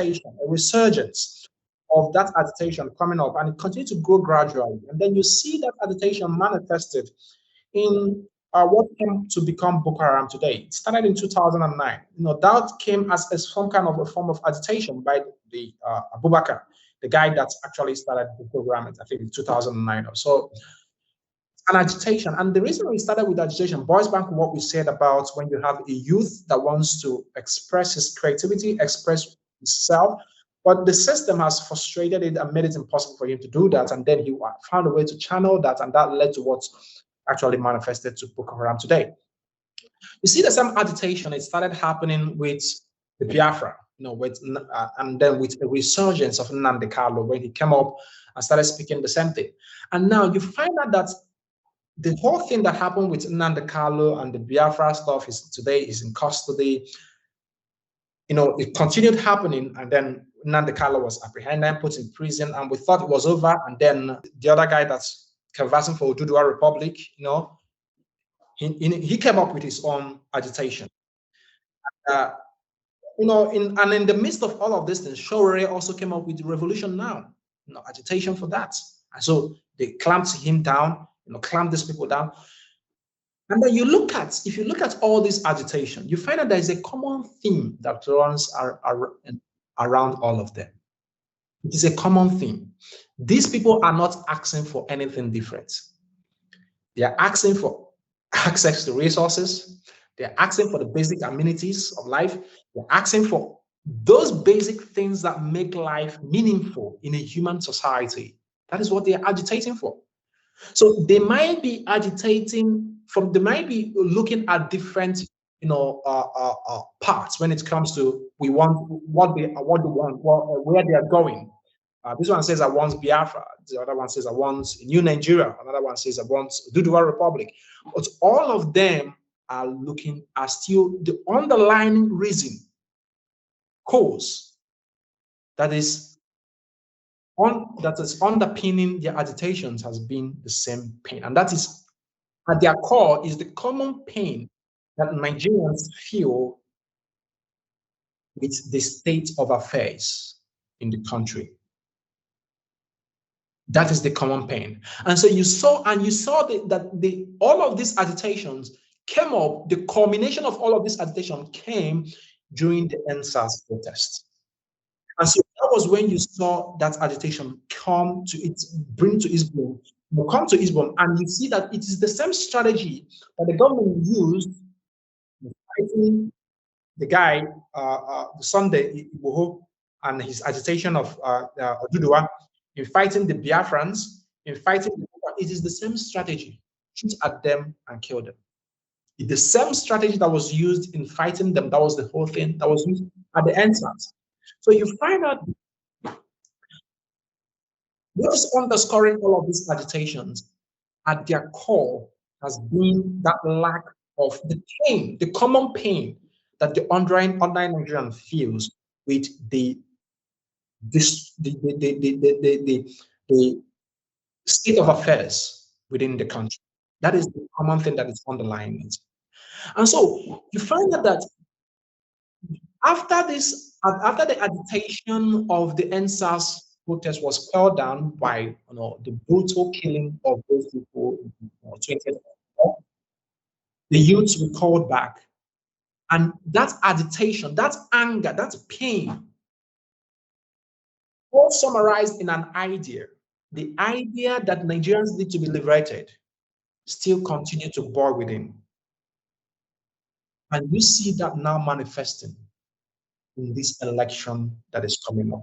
of that agitation coming up, and it continued to grow gradually. And then you see that agitation manifested in what came to become Boko Haram today. It started in 2009. That came as some kind of a form of agitation by the Abubakar, the guy that actually started Boko Haram, I think in 2009 or so. An agitation. And the reason we started with agitation boils back to what we said about when you have a youth that wants to express his creativity, express himself, but the system has frustrated it and made it impossible for him to do that. And then he found a way to channel that, and that led to what actually manifested to Boko Haram today. You see the same agitation, it started happening with the Biafra, and then with a resurgence of Nnamdi Kanu when he came up and started speaking the same thing. And now you find out that the whole thing that happened with Nnamdi Kanu and the Biafra stuff today is in custody. It continued happening, and then Nnamdi Kanu was apprehended, put in prison, and we thought it was over. And then the other guy that's canvassing for Oduduwa Republic, he came up with his own agitation. In the midst of all of this things, Showore also came up with the Revolution Now, agitation for that. And so they clamped him down, clamped these people down. And then if you look at all this agitation, you find that there is a common theme that runs around all of them. It is a common theme. These people are not asking for anything different. They are asking for access to resources. They are asking for the basic amenities of life. They're asking for those basic things that make life meaningful in a human society. That is what they are agitating for. So they might be they might be looking at different, parts when it comes to what they want, where they are going. This one says I want Biafra. The other one says I want a new Nigeria. Another one says I want Oduduwa Republic. But all of them are still the underlying reason, cause that is underpinning their agitations has been the same pain. And that is, at their core, is the common pain that Nigerians feel with the state of affairs in the country. That is the common pain. And so you saw that all of these agitations came up, the culmination of all of this agitation came during the NSAS protest. And so that was when you saw that agitation come to its bloom, and you see that it is the same strategy that the government used in fighting the guy, Sunday Igboho, and his agitation of Oduduwa, in fighting the Biafrans, it is the same strategy. Shoot at them and kill them. It's the same strategy that was used in fighting them. That was the whole thing that was used at the NSAS. So you find out what is underscoring all of these agitations at their core has been that lack of the pain, the common pain that the underlying Nigerian feels with the state of affairs within the country. That is the common thing that is underlying it. And so you find out that after the agitation of the NSAS protest was quelled down by the brutal killing of those people in 2024, the youths were called back. And that agitation, that anger, that pain, all summarized in an idea. The idea that Nigerians need to be liberated still continue to boil within. And you see that now manifesting in this election that is coming up.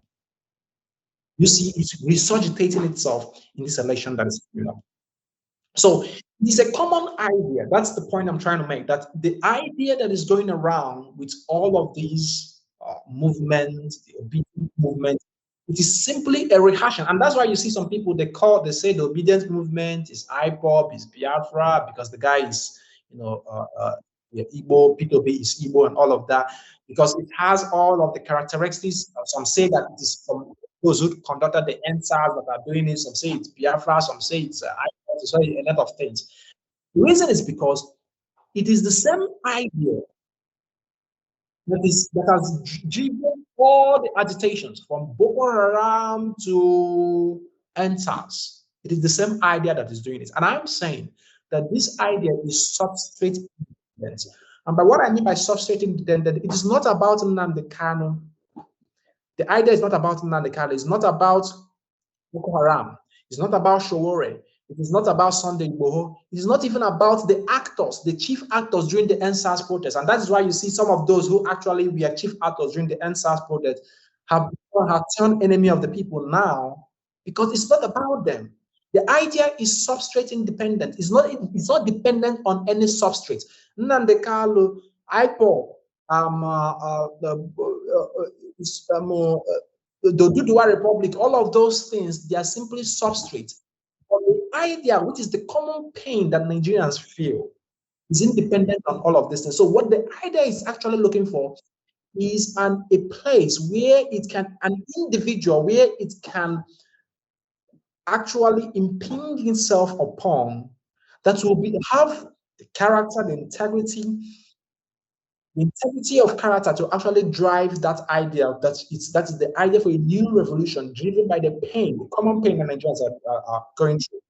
You see it resurgitating itself in this election that is coming up. So It is a common idea. That's the point I'm trying to make. That the idea that is going around with all of these movements, the obedience movement, it is simply a rehashing, and that's why you see some people they say the obedience movement is IPOP, is Biafra because the guy is yeah, Igbo, P2B is Igbo, and all of that because it has all of the characteristics. Some say that it is from those who conducted the NSAS that are doing it. Some say it's Biafra. Some say it's IPOP. So a lot of things. The reason is because it is the same idea that has driven all the agitations from Boko Haram to NSAS. It is the same idea that is doing it. And I'm saying that this idea is substrate independent. And by what I mean by substrate independent, it is not about Nnamdi Kanu. The idea is not about Nnamdi Kanu. It's not about Boko Haram. It's not about Showore. It is not about Sunday Igboho. It is not even about the actors, the chief actors during the NSAS protest. And that is why you see some of those who actually were chief actors during the NSAS protest have turned enemy of the people now because it's not about them. The idea is substrate independent. It's not dependent on any substrate. Nnamdi Kanu, IPOB, the Duduwa Republic, all of those things, they are simply substrate. But the idea, which is the common pain that Nigerians feel, is independent on all of this things. So what the idea is actually looking for is a place where an individual, where it can actually impinge itself upon, that will have the character, the integrity of character to actually drive that idea. That is the idea for a new revolution driven by the pain, the common pain that Nigerians are going through.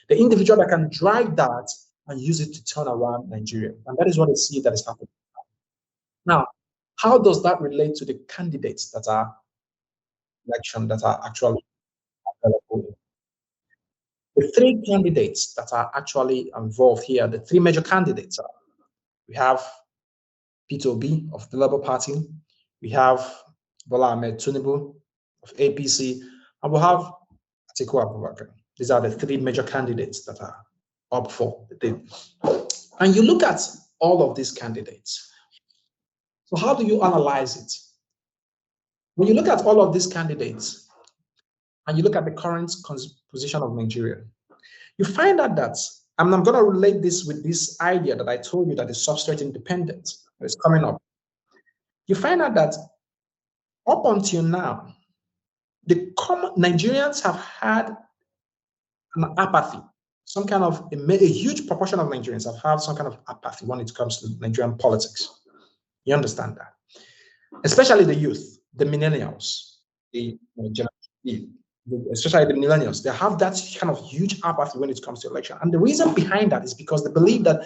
The individual that can drive that and use it to turn around Nigeria. And that is what I see that is happening. Now, how does that relate to the candidates that are election that are actually available? The three candidates that are actually involved here, the three major candidates are, we have P2B of the Labour Party, we have Bola Ahmed Tinubu of APC, and we have Atiku Abubakar. These are the three major candidates that are up for the thing. And you look at all of these candidates. So how do you analyze it? When you look at all of these candidates and you look at the current position of Nigeria, you find out that, and I'm going to relate this with this idea that I told you that is substrate independent that is coming up. You find out that up until now, the common Nigerians have had an apathy, some kind of a huge proportion of Nigerians have had some kind of apathy when it comes to Nigerian politics. You understand that? Especially the youth, the millennials, especially the millennials, they have that kind of huge apathy when it comes to election. And the reason behind that is because they believe that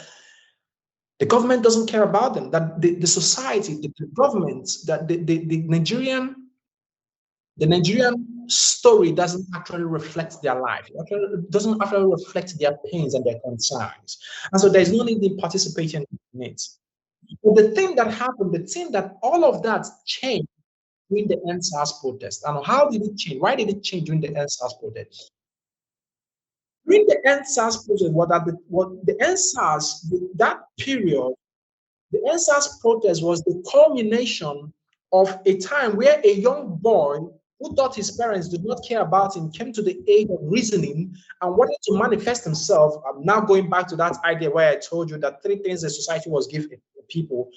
the government doesn't care about them, that the society, the government, that the Nigerian story doesn't actually reflect their life. It doesn't actually reflect their pains and their concerns. And so there's no need in participating in it. But the thing that happened, the thing that all of that changed during the NSAS protest. And how did it change? Why did it change during the NSAS protest? During the NSAS protest, that period, the NSAS protest was the culmination of a time where a young boy who thought his parents did not care about him came to the age of reasoning and wanted to manifest himself. I'm now going back to that idea where I told you that three things the society was giving people.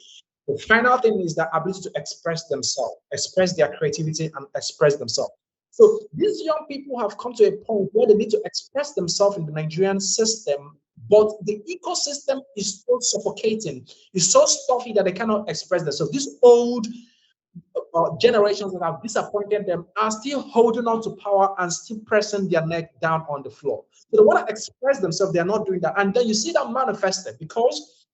The final thing is the ability to express themselves, express their creativity and express themselves. So these young people have come to a point where they need to express themselves in the Nigerian system, but the ecosystem is so suffocating, it's so stuffy that they cannot express themselves. These old generations that have disappointed them are still holding on to power and still pressing their neck down on the floor. So they want to express themselves, they're not doing that. And then you see that manifested because,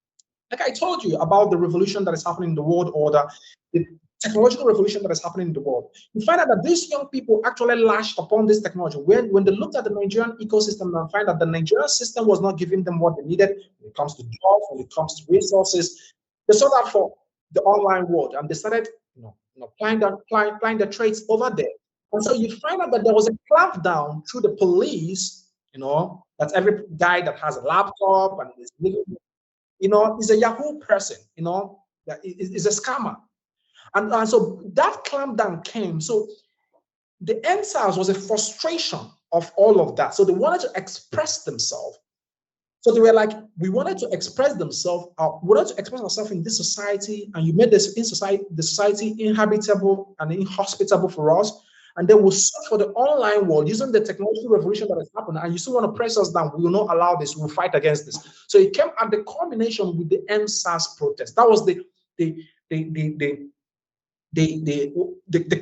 like I told you about the revolution that is happening in the world order, the technological revolution that is happening in the world. You find out that these young people actually lashed upon this technology. When they looked at the Nigerian ecosystem and find that the Nigerian system was not giving them what they needed when it comes to jobs, when it comes to resources, they saw that for the online world and they started applying the trades over there. And so you find out that there was a clampdown through the police, That every guy that has a laptop and is living, is a Yahoo person, that is a scammer. And so that clampdown came. So the NSAS was a frustration of all of that. So they wanted to express themselves. So they were like, we wanted to express themselves, we wanted to express ourselves in this society, and you made the society inhabitable and inhospitable for us. And then we'll search for the online world using the technological revolution that has happened. And you still want to press us down. We will not allow this. We'll fight against this. So it came at the culmination with the NSAS protest. That was the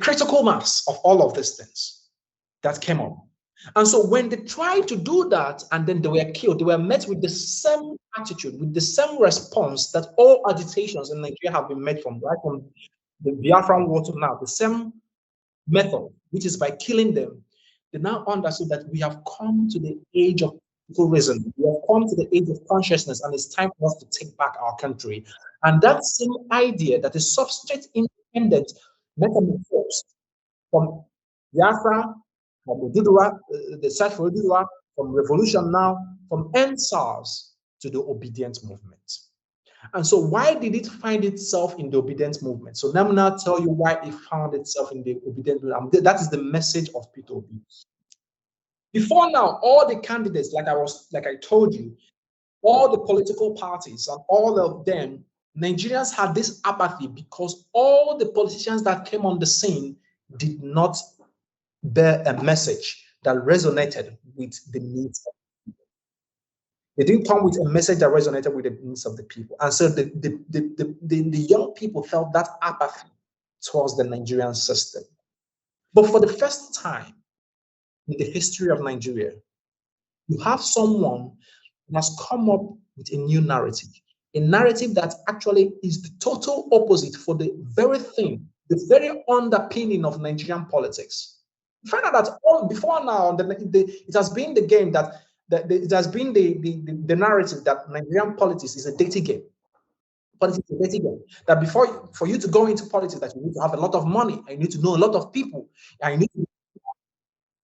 critical mass of all of these things that came up. And so when they tried to do that and then they were killed, they were met with the same attitude, with the same response that all agitations in Nigeria have been met from, right from the Biafran war to now, the same method, which is by killing them. They now understood that we have come to the age of reason. We have come to the age of consciousness, and it's time for us to take back our country. And that same idea that is substrate independent metamorphosed from Biafra, from the search for Ududua, from revolution now, from NSAS to the obedient movement. And so why did it find itself in the obedient movement? So let me now tell you why it found itself in the obedient movement. That is the message of Peter Obi. Before now, all the candidates, like I told you, all the political parties and all of them, Nigerians had this apathy because all the politicians that came on the scene did not bear a message that resonated with the needs of the people. They didn't come with a message that resonated with the needs of the people. And so the young people felt that apathy towards the Nigerian system. But for the first time in the history of Nigeria, you have someone who has come up with a new narrative, a narrative that actually is the total opposite for the very thing, the very underpinning of Nigerian politics. You find out that before now, it has been the game that it has been the narrative that Nigerian politics is a dirty game. Politics is a dirty game. That for you to go into politics, that you need to have a lot of money, and you need to know a lot of people, and you need to.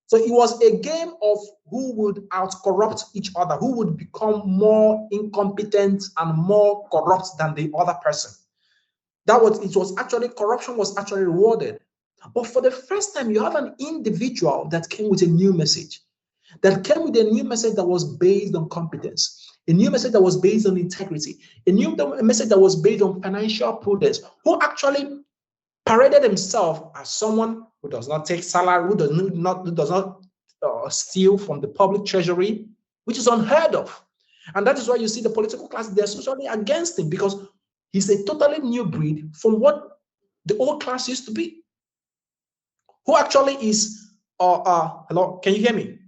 So it was a game of who would out-corrupt each other, who would become more incompetent and more corrupt than the other person. Corruption was actually rewarded. But for the first time, you have an individual that came with a new message, that was based on competence, a new message that was based on integrity, a message that was based on financial prudence, who actually paraded himself as someone who does not take salary, who does not steal from the public treasury, which is unheard of. And that is why you see the political class, they're socially against him, because he's a totally new breed from what the old class used to be. Who actually is, hello, can you hear me?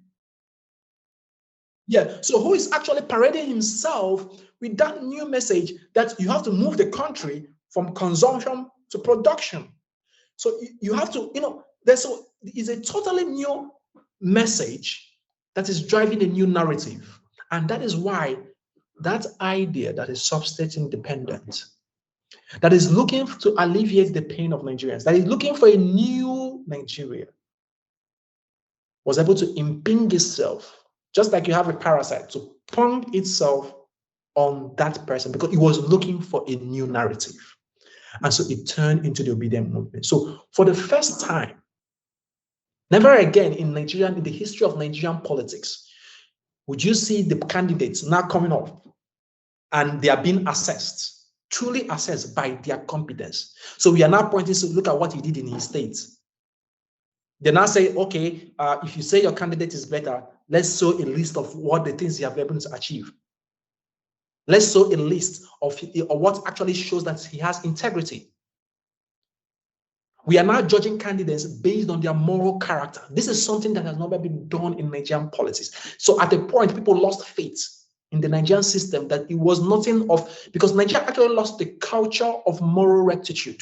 Yeah, so who is actually parading himself with that new message that you have to move the country from consumption to production. So you have to, there's a totally new message that is driving a new narrative. And that is why that idea that is substate independent, that is looking to alleviate the pain of Nigerians, that is looking for a new Nigeria, was able to impinge itself, just like you have a parasite, to pong itself on that person, because it was looking for a new narrative. And so it turned into the obedient movement. So for the first time, never again in the history of Nigerian politics, would you see the candidates now coming up and they are being assessed, truly assessed by their competence. So we are now pointing to look at what he did in his state. They now say, okay, if you say your candidate is better, let's show a list of what the things you have been able to achieve. Let's show a list of what actually shows that he has integrity. We are now judging candidates based on their moral character. This is something that has never been done in Nigerian politics. So at a point, people lost faith in the Nigerian system, that it was nothing of, because Nigeria actually lost the culture of moral rectitude,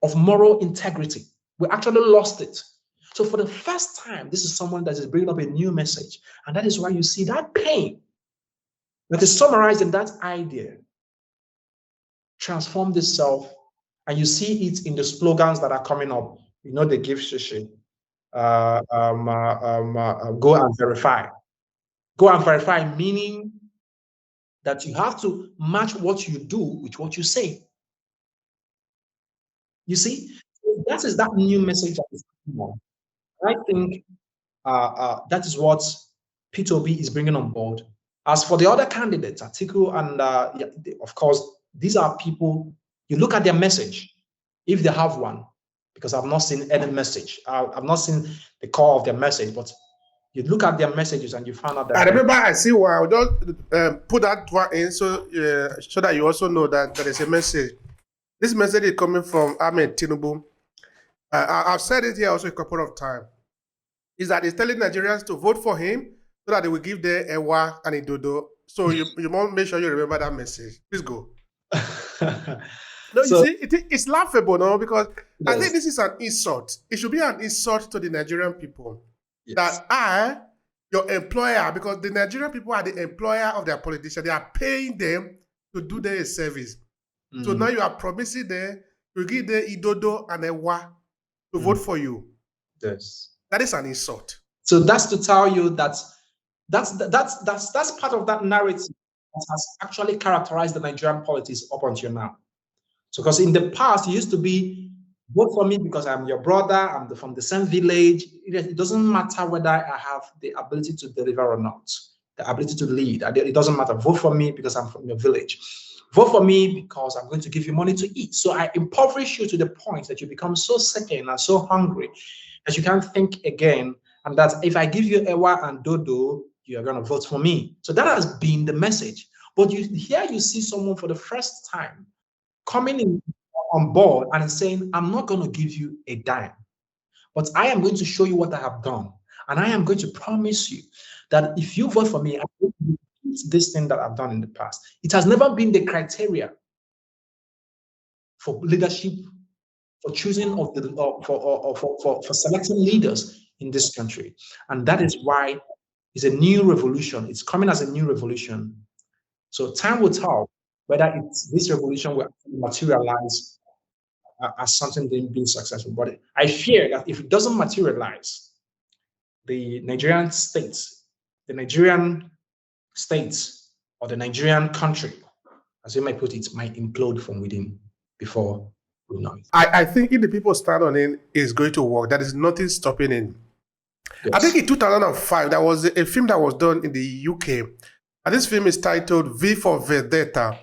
of moral integrity. We actually lost it. So for the first time, this is someone that is bringing up a new message. And that is why you see that pain that is summarized in that idea transform itself. And you see it in the slogans that are coming up. They give shishi. Go and verify. Go and verify, meaning that you have to match what you do with what you say. You see, that is that new message that is coming on. I think that is what P2B is bringing on board. As for the other candidates, Atiku and of course, these are people, you look at their message, if they have one, because I've not seen any message. I've not seen the core of their message, but you look at their messages and you find out that. I remember I see one. I'll just put that one in so that you also know that there is a message. This message is coming from Ahmed Tinubu. I've said it here also a couple of times. Is that he's telling Nigerians to vote for him so that they will give their Ewa and Idodo. So you must make sure you remember that message. Please go. No, so, you see, it's laughable, no? Because yes. I think this is an insult. It should be an insult to the Nigerian people. Yes. That your employer, because the Nigerian people are the employer of their politicians, they are paying them to do their service. Mm-hmm. So now you are promising them to give them Idodo and Ewa to vote for you. Yes. That is an insult. So that's to tell you that that's part of that narrative that has actually characterized the Nigerian politics up until now. So because in the past, it used to be, vote for me because I'm your brother, I'm from the same village. It doesn't matter whether I have the ability to deliver or not, the ability to lead. It doesn't matter. Vote for me because I'm from your village. Vote for me because I'm going to give you money to eat. So I impoverish you to the point that you become so second and so hungry that you can't think again. And that if I give you Ewa and Dodo, you are going to vote for me. So that has been the message. But here you see someone for the first time coming in on board and saying, I'm not going to give you a dime, but I am going to show you what I have done. And I am going to promise you that if you vote for me, I'm going to repeat this thing that I've done in the past. It has never been the criteria for leadership, for choosing of the for selecting leaders in this country. And that is why it's a new revolution. It's coming as a new revolution. So time will tell whether this revolution will materialize as something being successful. But I fear that if it doesn't materialize, the Nigerian states, or the Nigerian country, as you might put it, might implode from within before we know it. I think if the people stand on it, it's going to work. There is nothing stopping it. Yes. I think in 2005, there was a film that was done in the UK. And this film is titled V for Vendetta.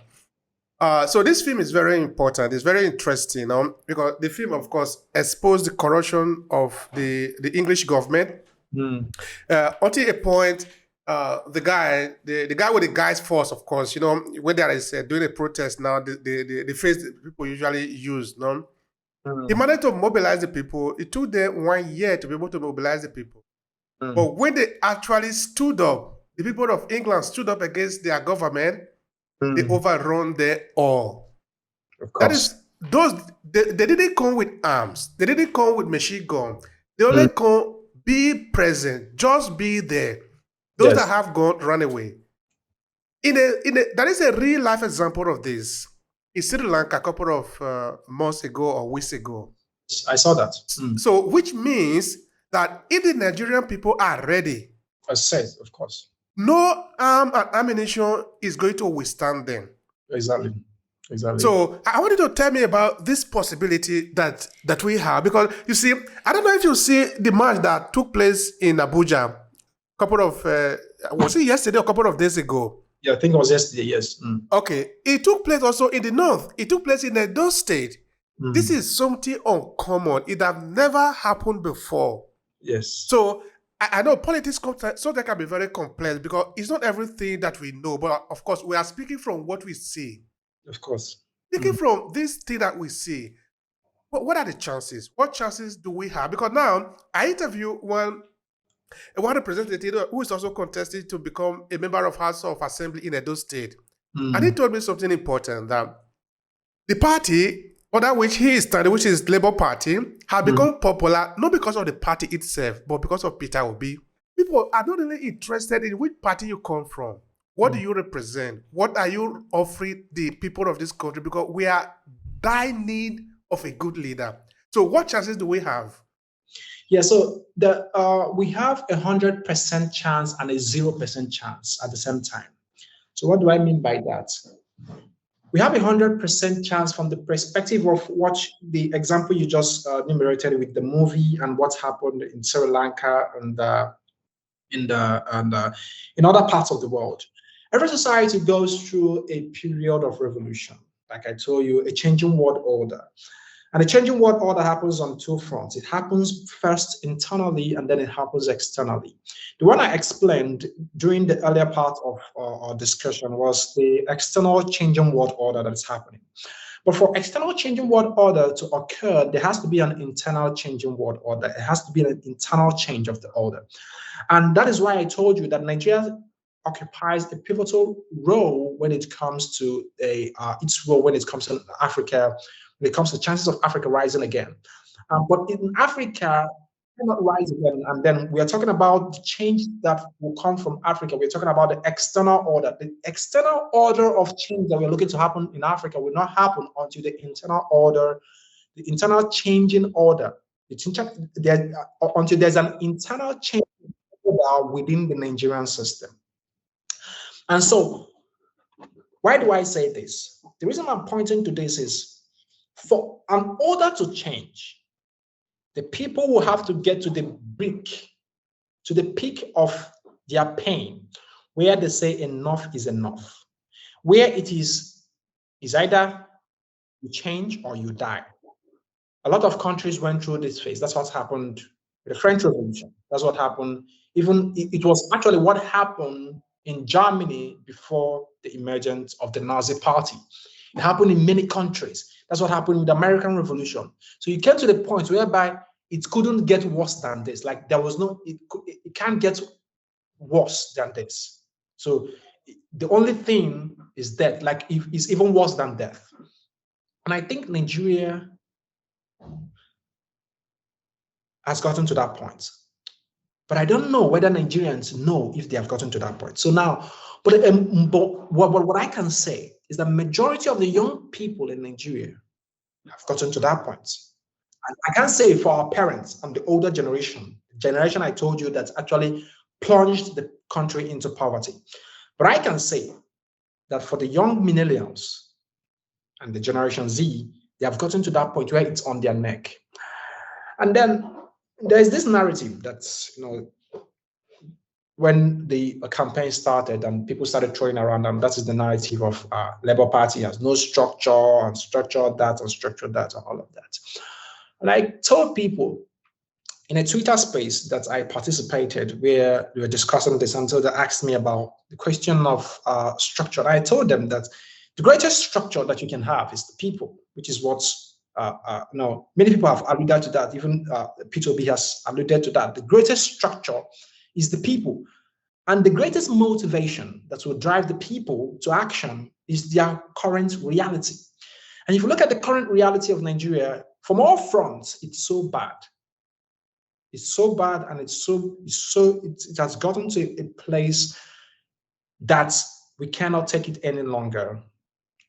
So this film is very important. It's very interesting because the film, of course, exposed the corruption of the English government. Until a point, the guy with the guy's force, of course, when there is doing a protest now, the phrase that people usually use, he managed to mobilize the people. It took them 1 year to be able to mobilize the people. But when they actually stood up, the people of England stood up against their government, they overrun them all. Of course. That is, they didn't come with arms. They didn't come with machine gun. They only come, be present, just be there. Those that have gone, run away. That is a real life example of this. In Sri Lanka a couple of months ago or weeks ago. I saw that. So, which means that if the Nigerian people are ready, as said, of course, no arm and ammunition is going to withstand them. Exactly. So I want you to tell me about this possibility that we have, because you see, I don't know if you see the march that took place in Abuja, was it yesterday or a couple of days ago? Yeah, I think it was yesterday, yes. Okay. It took place also in the north. It took place in Edo State. This is something uncommon. It have never happened before. Yes. So I know politics sometimes can be very complex because it's not everything that we know, but of course we are speaking from what we see. Of course. Speaking from this thing that we see, what are the chances? What chances do we have? Because now I interviewed one representative who is also contesting to become a member of House of Assembly in Edo State. And he told me something important, that the party under which he is standing, which is Labour Party, have become popular not because of the party itself, but because of Peter Obi. People are not really interested in which party you come from. What do you represent? What are you offering the people of this country? Because we are dying need of a good leader. So what chances do we have? Yeah, so we have 100% chance and a 0% chance at the same time. So what do I mean by that? We have 100% chance from the perspective of what the example you just enumerated with the movie and what happened in Sri Lanka and in other parts of the world. Every society goes through a period of revolution. Like I told you, a changing world order. And the changing world order happens on two fronts. It happens first internally and then it happens externally. The one I explained during the earlier part of our discussion was the external changing world order that is happening. But for external changing world order to occur, there has to be an internal changing world order. It has to be an internal change of the order. And that is why I told you that Nigeria occupies a pivotal role when it comes to its role when it comes to Africa, when it comes to chances of Africa rising again. But in Africa, cannot rise again. And then we are talking about the change that will come from Africa. We're talking about the external order. The external order of change that we're looking to happen in Africa will not happen until the internal order, the internal changing order, until there's an internal change within the Nigerian system. And so, why do I say this? The reason I'm pointing to this is for an order to change, the people will have to get to the peak of their pain, where they say enough is enough, where it is either you change or you die. A lot of countries went through this phase. That's what happened with the French Revolution. That's what happened. Even it was actually what happened in Germany before the emergence of the Nazi Party. It happened in many countries. That's what happened with the American Revolution. So you came to the point whereby it couldn't get worse than this. Like there was no, it can't get worse than this. So the only thing is death. Like it's even worse than death. And I think Nigeria has gotten to that point. But I don't know whether Nigerians know if they have gotten to that point. So now, but what I can say is the majority of the young people in Nigeria have gotten to that point. And I can't say for our parents and the older generation I told you that's actually plunged the country into poverty. But I can say that for the young millennials and the Generation Z, they have gotten to that point where it's on their neck. And then there's this narrative that's, when the campaign started and people started throwing around, and that is the narrative of Labour Party has no structure and structure that and structure that and all of that. And I told people in a Twitter space that I participated where we were discussing this, and so they asked me about the question of structure. And I told them that the greatest structure that you can have is the people, which is what many people have alluded to that. Even P2B has alluded to that. The greatest structure is the people. And the greatest motivation that will drive the people to action is their current reality. And if you look at the current reality of Nigeria, from all fronts, it's so bad. It's so bad, and it has gotten to a place that we cannot take it any longer.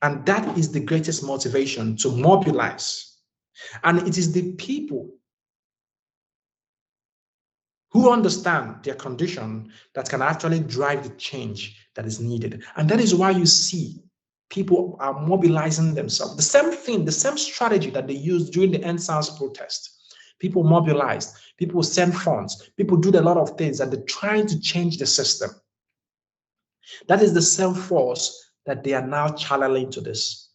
And that is the greatest motivation to mobilize. And it is the people who understand their condition that can actually drive the change that is needed. And that is why you see people are mobilizing themselves. The same thing, the same strategy that they used during the NSAS protest. People mobilized, people send funds, people do a lot of things, and they're trying to change the system. That is the same force that they are now channeling to this.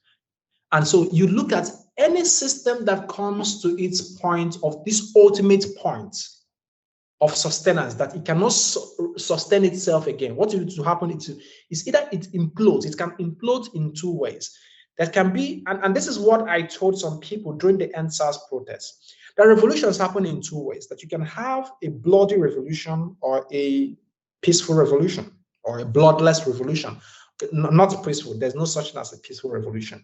And so you look at any system that comes to its point of this ultimate point of sustenance, that it cannot sustain itself again. What is to happen is either it implodes. It can implode in two ways. That can be, and this is what I told some people during the NSAS protest. The revolutions happen in two ways, that you can have a bloody revolution or a peaceful revolution or a bloodless revolution. Not peaceful. There's no such thing as a peaceful revolution.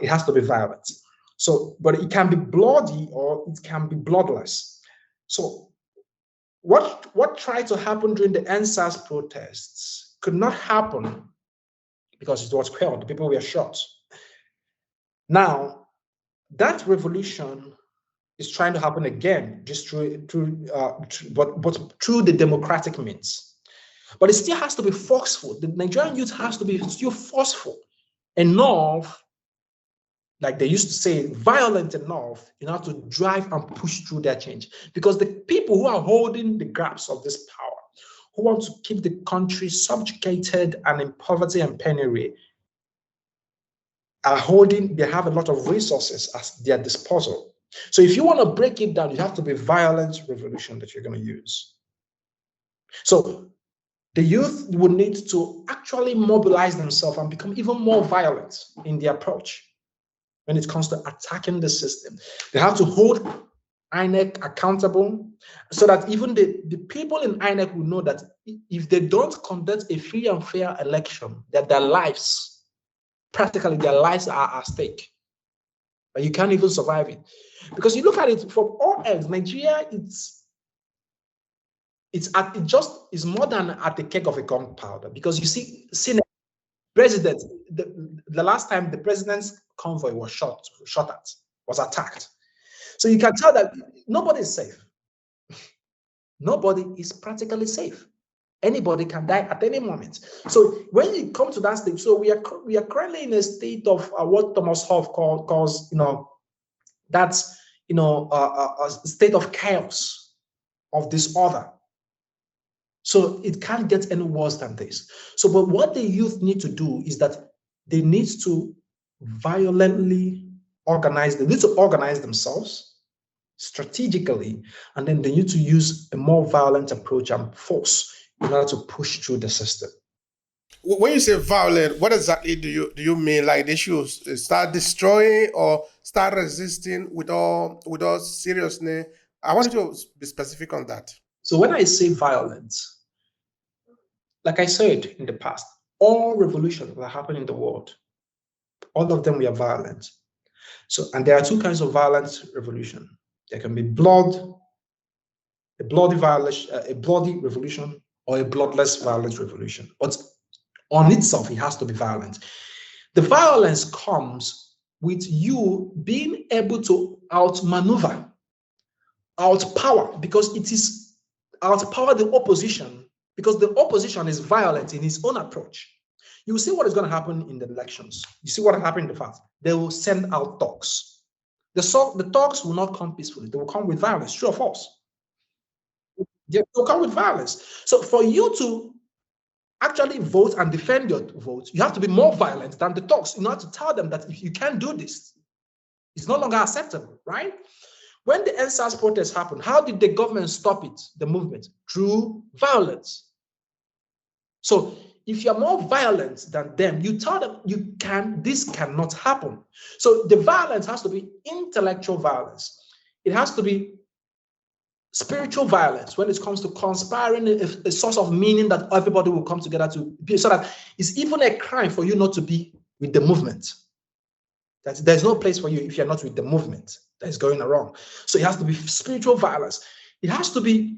It has to be violent. So, but it can be bloody or it can be bloodless. So what tried to happen during the NSAS protests could not happen because it was quelled. People were shot. Now, that revolution is trying to happen again, just but through the democratic means. But it still has to be forceful. The Nigerian youth has to be still forceful enough, like they used to say, violent enough, to drive and push through their change. Because the people who are holding the grasp of this power, who want to keep the country subjugated and in poverty and penury, they have a lot of resources at their disposal. So if you want to break it down, you have to be violent revolution that you're going to use. So the youth would need to actually mobilize themselves and become even more violent in the approach when it comes to attacking the system. They have to hold INEC accountable so that even the people in INEC will know that if they don't conduct a free and fair election, that their lives are at stake. But you can't even survive it. Because you look at it from all ends, Nigeria, it's more than at the keg of a gunpowder. Because you see, president, the last time the president's convoy was shot at, was attacked. So you can tell that nobody is safe. Nobody is practically safe. Anybody can die at any moment. So when you come to that stage, so we are currently in a state of what Thomas Hobbes calls that's a state of chaos, of disorder. So it can't get any worse than this. So, but what the youth need to do is that they need to violently organize. They need to organize themselves strategically, and then they need to use a more violent approach and force in order to push through the system. When you say violent, what exactly do you mean? Like they should start destroying or start resisting with all seriousness? I want you to be specific on that. So when I say violence, like I said in the past, all revolutions that happen in the world, all of them were violent. So, and there are two kinds of violent revolution. There can be a bloody revolution, or a bloodless violent revolution. But on itself, it has to be violent. The violence comes with you being able to outmaneuver, outpower, because it is outpower the opposition, because the opposition is violent in its own approach. You see what is going to happen in the elections. You see what happened in the past. They will send out thugs. The thugs will not come peacefully. They will come with violence, true or false. They will come with violence. So for you to actually vote and defend your vote, you have to be more violent than the thugs in order to tell them that if you can't do this, it's no longer acceptable, right? When the NSAS protests happened, how did the government stop it, the movement? Through violence. So if you're more violent than them, you tell them this cannot happen. So the violence has to be intellectual violence. It has to be spiritual violence when it comes to conspiring a source of meaning that everybody will come together to be, so that it's even a crime for you not to be with the movement. There's no place for you if you're not with the movement that is going wrong. So it has to be spiritual violence. It has to be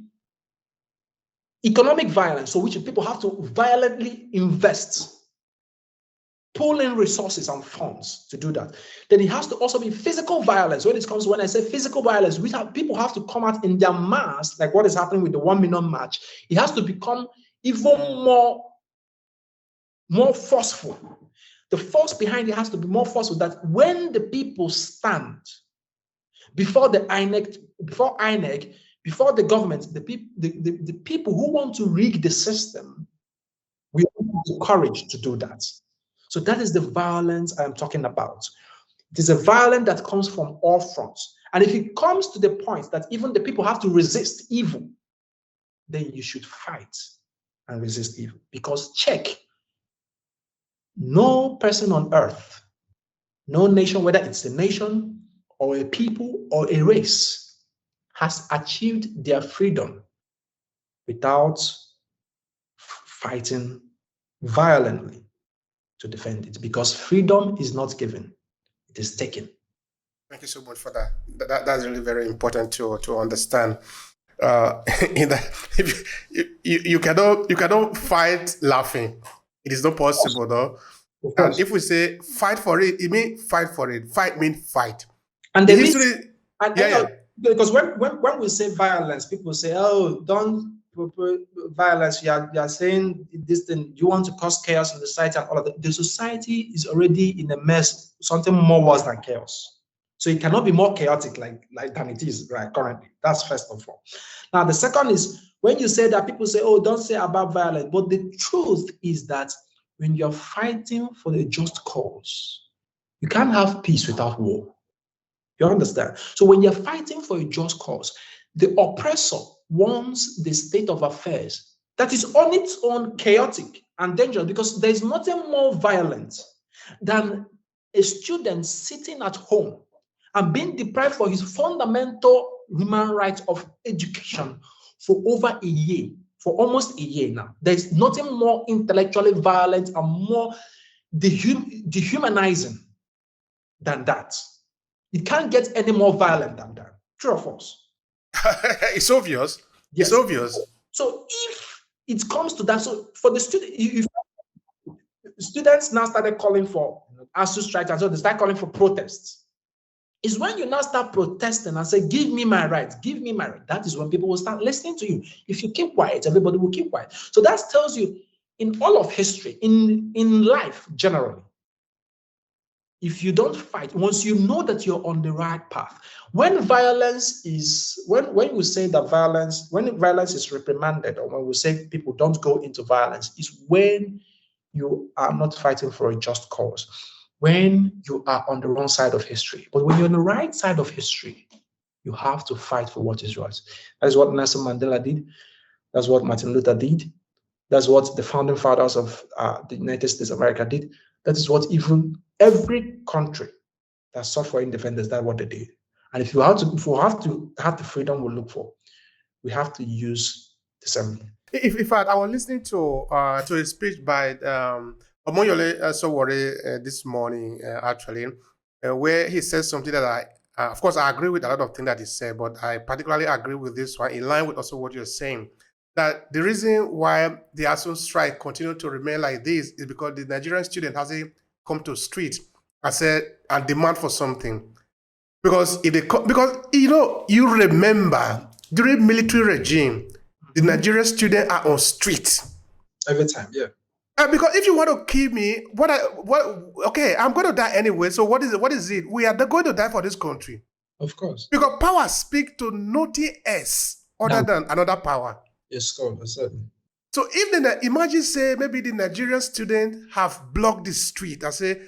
economic violence, so which people have to violently invest, pull in resources and funds to do that. Then it has to also be physical violence. When I say physical violence, people have to come out in their mass, like what is happening with the 1 million march. It has to become even more forceful. The force behind it has to be more forceful, that when the people stand before the INEC, before the government, the people who want to rig the system, we have the courage to do that. So that is the violence I'm talking about. It is a violence that comes from all fronts. And if it comes to the point that even the people have to resist evil, then you should fight and resist evil. Because no person on earth, no nation, whether it's a nation or a people or a race, has achieved their freedom without fighting violently to defend it, because freedom is not given, it is taken. Thank you so much for that. That's really very important to understand. You cannot fight laughing. It is not possible, though. And if we say fight for it, it means fight for it. Fight means fight. And the history, Because when we say violence, people say, "Oh, don't violence." You are saying this thing. You want to cause chaos in the society and all of that. The society is already in a mess. Something more worse than chaos. So it cannot be more chaotic like than it is right currently. That's first of all. Now the second is when you say that, people say, "Oh, don't say about violence." But the truth is that when you're fighting for the just cause, you can't have peace without war. You understand? So when you're fighting for a just cause, the oppressor wants the state of affairs that is on its own chaotic and dangerous, because there's nothing more violent than a student sitting at home and being deprived for his fundamental human right of education for over a year, for almost a year now. There's nothing more intellectually violent and more dehumanizing than that. It can't get any more violent than that. True or false? It's obvious. Yes. It's obvious. So if it comes to that, so for the student, if students now started calling for ASU strike, and so they start calling for protests. Is when you now start protesting and say, "Give me my rights, give me my right." That is when people will start listening to you. If you keep quiet, everybody will keep quiet. So that tells you, in all of history, in life generally, if you don't fight, once you know that you're on the right path, when violence is, when we say that violence, when violence is reprimanded, or when we say people don't go into violence, is when you are not fighting for a just cause, when you are on the wrong side of history. But when you're on the right side of history, you have to fight for what is right. That is what Nelson Mandela did. That's what Martin Luther did. That's what the founding fathers of the United States of America did. That is what even every country that sought for independence, that's what they did. And if we have to have the freedom we look for, we have to use the same. In fact, I was listening to a speech by Omoyole Sowore this morning, actually, where he says something that of course, I agree with a lot of things that he said, but I particularly agree with this one, in line with also what you're saying, that the reason why the ASU strike continued to remain like this is because the Nigerian student hasn't come to street and demand for something. Because you remember during military regime, the Nigerian students are on street every time, yeah. Because if you want to kill me, okay, I'm going to die anyway. So what is it? We are going to die for this country. Of course. Because power speaks to nothing else other than another power. Yes, certainly. So if imagine say maybe the Nigerian students have blocked the street and say,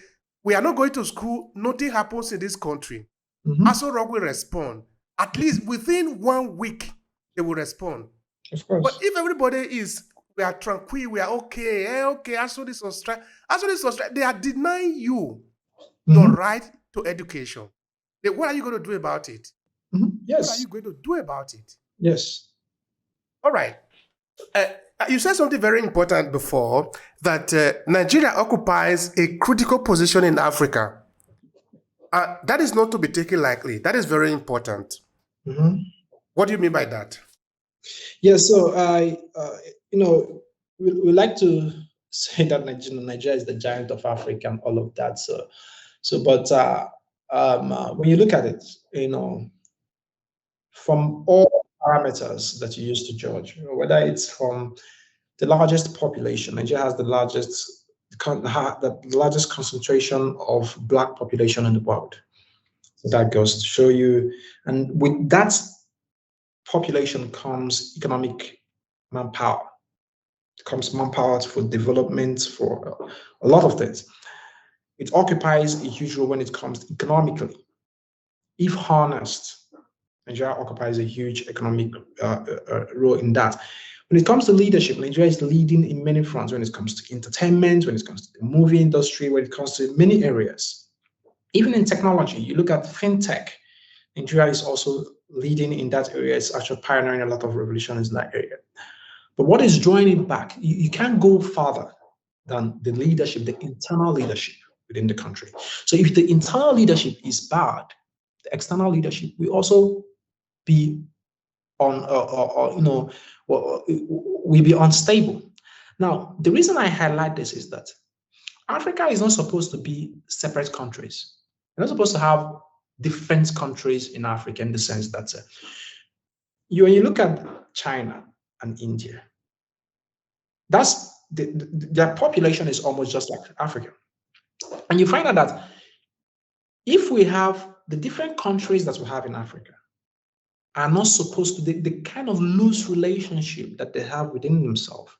"We are not going to school, nothing happens in this country." ASU Rock will respond. At least within 1 week, they will respond. Of course. But if everybody we are tranquil, we are okay, okay, ASU this on strike, they are denying you the right to education. Then what are you going to do about it? Yes. What are you going to do about it? Yes. All right. You said something very important before, that Nigeria occupies a critical position in Africa. That is not to be taken lightly. That is very important. What do you mean by that? Yeah, so we like to say that Nigeria is the giant of Africa and all of that. But when you look at it, from all parameters that you use to judge, whether it's from the largest population, Nigeria has the largest concentration of Black population in the world. So that goes to show you, and with that population comes economic manpower. It comes manpower for development, for a lot of things. It occupies a huge role when it comes economically. If harnessed, Nigeria occupies a huge economic role in that. When it comes to leadership, Nigeria is leading in many fronts. When it comes to entertainment, when it comes to the movie industry, when it comes to many areas. Even in technology, you look at fintech, Nigeria is also leading in that area. It's actually pioneering a lot of revolutions in that area. But what is drawing it back? You can't go farther than the leadership, the internal leadership within the country. So if the internal leadership is bad, the external leadership will also be will be unstable. Now, the reason I highlight this is that Africa is not supposed to be separate countries. You're not supposed to have different countries in Africa in the sense that when you look at China and India, that's their population is almost just like Africa. And you find out that if we have the different countries that we have in Africa are not supposed to, the kind of loose relationship that they have within themselves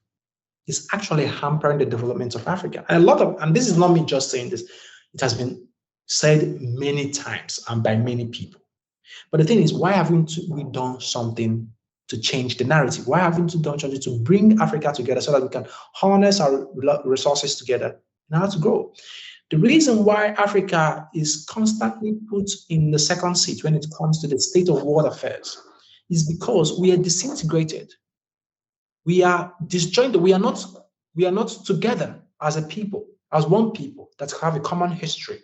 is actually hampering the development of Africa. And this is not me just saying this, it has been said many times and by many people. But the thing is, why haven't we done something to change the narrative? Why haven't we done something to bring Africa together so that we can harness our resources together and how to grow? The reason why Africa is constantly put in the second seat when it comes to the state of world affairs is because we are disintegrated. We are disjointed. We are not together as a people, as one people that have a common history.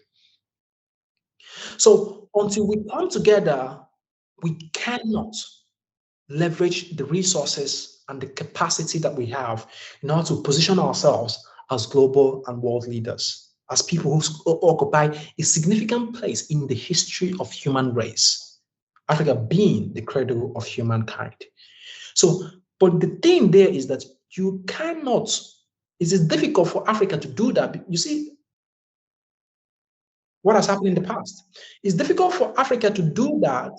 So until we come together, we cannot leverage the resources and the capacity that we have in order to position ourselves as global and world leaders, as people who occupy a significant place in the history of human race, Africa being the cradle of humankind. So, but the thing there is that you cannot, it is difficult for Africa to do that. You see, what has happened in the past. It's difficult for Africa to do that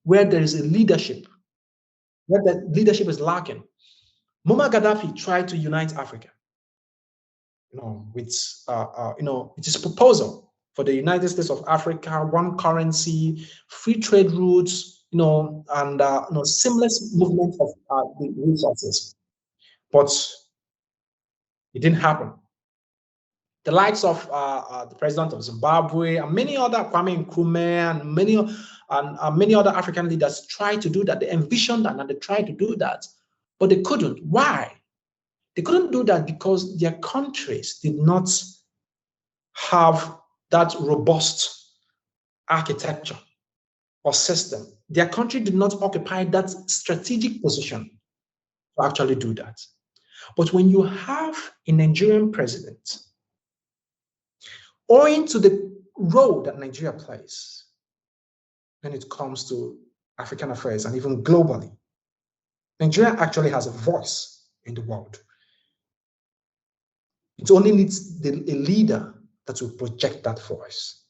where there is a leadership, where the leadership is lacking. Muammar Gaddafi tried to unite Africa, with his proposal for the United States of Africa, one currency, free trade routes, and seamless movement of the resources. But it didn't happen. The likes of the president of Zimbabwe and many other, Kwame Nkrumah, and many other African leaders tried to do that. They envisioned that and they tried to do that, but they couldn't. Why? They couldn't do that because their countries did not have that robust architecture or system. Their country did not occupy that strategic position to actually do that. But when you have a Nigerian president, owing to the role that Nigeria plays when it comes to African affairs and even globally, Nigeria actually has a voice in the world. It only needs a leader that will project that voice.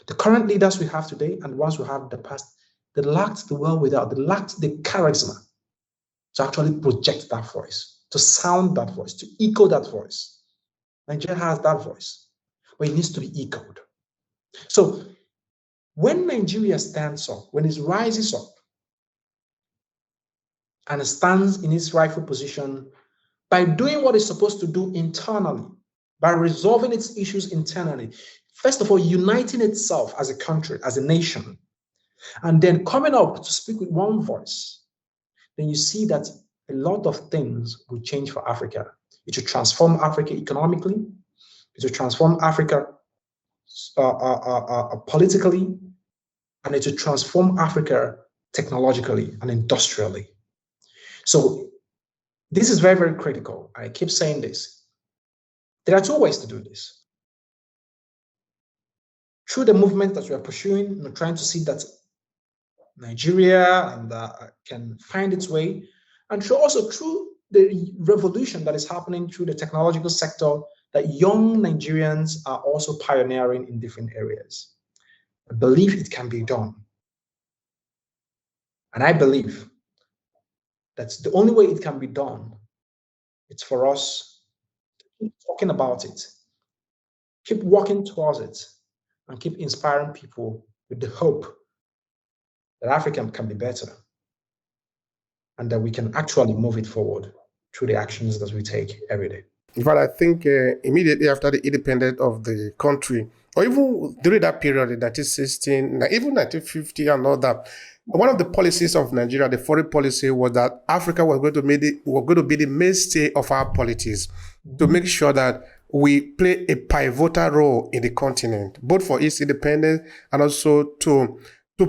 The current leaders we have today and the ones we have in the past, they lacked the wherewithal, they lacked the charisma to actually project that voice, to sound that voice, to echo that voice. Nigeria has that voice, but it needs to be echoed. So when Nigeria stands up, when it rises up and stands in its rightful position by doing what it's supposed to do internally, by resolving its issues internally, first of all, uniting itself as a country, as a nation, and then coming up to speak with one voice, then you see that a lot of things will change for Africa. It will transform Africa economically. It will transform Africa politically, and it will transform Africa technologically and industrially. So this is very, very critical. I keep saying this. There are two ways to do this. Through the movement that we are pursuing, we're trying to see that Nigeria can find its way, and also through the revolution that is happening through the technological sector that young Nigerians are also pioneering in different areas. I believe it can be done. And I believe that's the only way it can be done. It's for us to keep talking about it, keep working towards it, and keep inspiring people with the hope that Africa can be better and that we can actually move it forward through the actions that we take every day. In fact, I think immediately after the independence of the country, or even during that period in 1916, even 1950 and all that, one of the policies of Nigeria, the foreign policy, was that Africa was going to be the mainstay of our politics, to make sure that we play a pivotal role in the continent, both for its independence and also to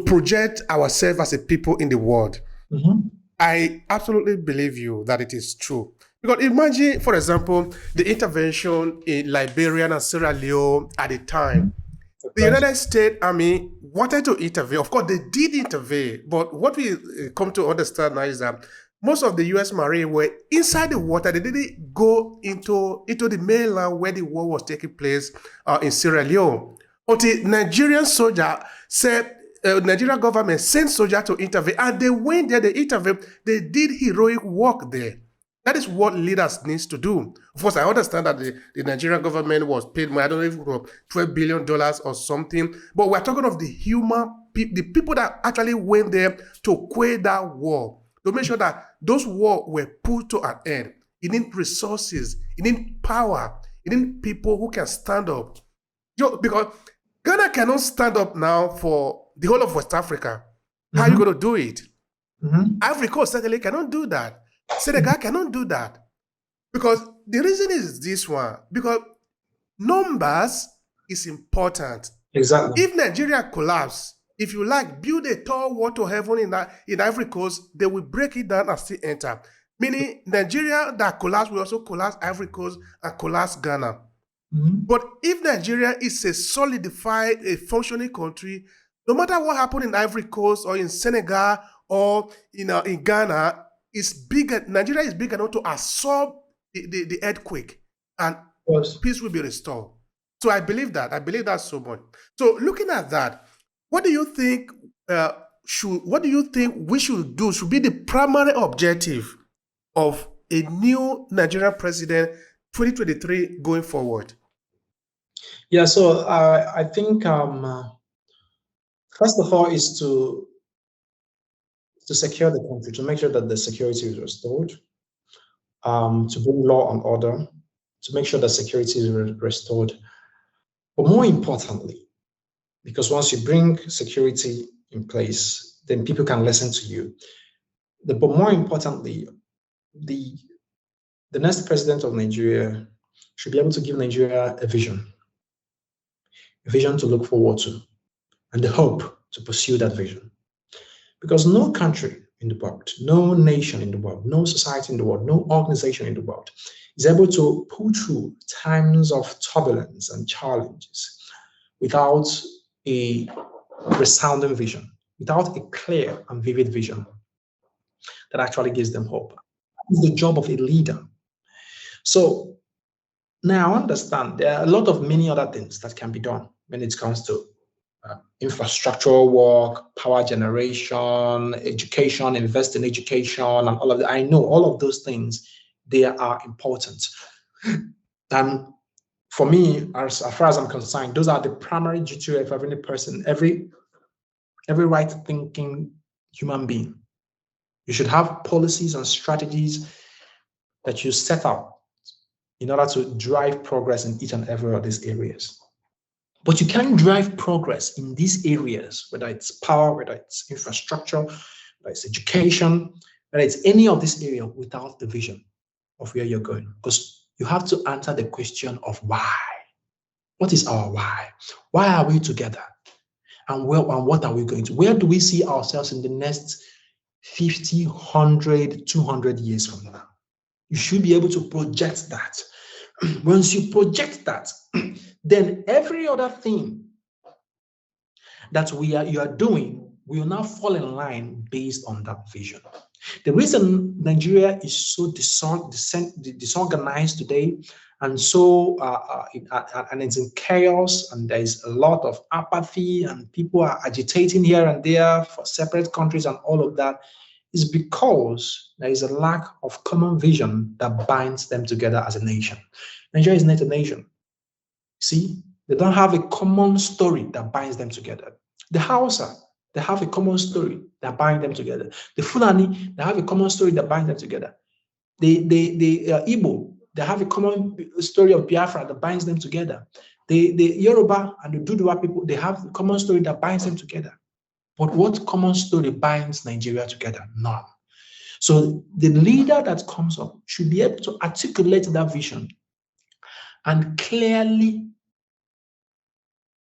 project ourselves as a people in the world. Mm-hmm. I absolutely believe you that it is true. Because imagine, for example, the intervention in Liberia and Sierra Leone at the time. The Okay. United States Army wanted to intervene. Of course, they did intervene, but what we come to understand now is that most of the U.S. Marine were inside the water. They didn't go into the mainland where the war was taking place in Sierra Leone. Until Nigerian soldier said, Nigerian government sent soldiers to intervene, and they went there. They intervened. They did heroic work there. That is what leaders needs to do. Of course, I understand that the Nigerian government was paid more, I don't know if it was $12 billion or something, but we're talking of the the people that actually went there to quell that war, to make sure that those wars were put to an end. You need resources, you need power, you need people who can stand up. Because Ghana cannot stand up now for the whole of West Africa. How are you going to do it? Ivory Coast certainly cannot do that. Senegal cannot do that. Because the reason is this one. Because numbers is important. Exactly. If Nigeria collapse, if you like, build a tall wall to heaven in Ivory Coast, they will break it down and still enter. Meaning Nigeria that collapse will also collapse Ivory Coast and collapse Ghana. But if Nigeria is a solidified, a functioning country, no matter what happened in Ivory Coast or in Senegal or in Ghana, is bigger. Nigeria is big enough to absorb the earthquake, and peace will be restored. So I believe that. I believe that so much. So looking at that, what do you think? What do you think we should do? Should be the primary objective of a new Nigerian president, 2023 going forward? Yeah. So I think first of all is to secure the country, to make sure that the security is restored, to bring law and order, to make sure that security is restored. But more importantly, because once you bring security in place, then people can listen to you. But more importantly, the next president of Nigeria should be able to give Nigeria a vision to look forward to, and the hope to pursue that vision. Because no country in the world, no nation in the world, no society in the world, no organization in the world is able to pull through times of turbulence and challenges without a resounding vision, without a clear and vivid vision that actually gives them hope. It's the job of a leader. So now I understand there are a lot of many other things that can be done when it comes to infrastructural work, power generation, education, invest in education, and all of that. I know all of those things, they are important. And for me, as far as I'm concerned, those are the primary duty of every person, every right-thinking human being. You should have policies and strategies that you set up in order to drive progress in each and every of these areas. But you can't drive progress in these areas, whether it's power, whether it's infrastructure, whether it's education, whether it's any of this area, without the vision of where you're going. Because you have to answer the question of why. What is our why? Why are we together? And what are we going to? Where do we see ourselves in the next 50, 100, 200 years from now? You should be able to project that. Once you project that, then every other thing that you are doing will now fall in line based on that vision. The reason Nigeria is so disorganized today and so and it's in chaos, and there is a lot of apathy, and people are agitating here and there for separate countries and all of that, is because there is a lack of common vision that binds them together as a nation. Nigeria is not a nation. See, they don't have a common story that binds them together. The Hausa, they have a common story that binds them together. The Fulani, they have a common story that binds them together. The Igbo, they have a common story of Biafra that binds them together. The Yoruba and the Duduwa people, they have a common story that binds them together. But what common story binds Nigeria together? None. So the leader that comes up should be able to articulate that vision and clearly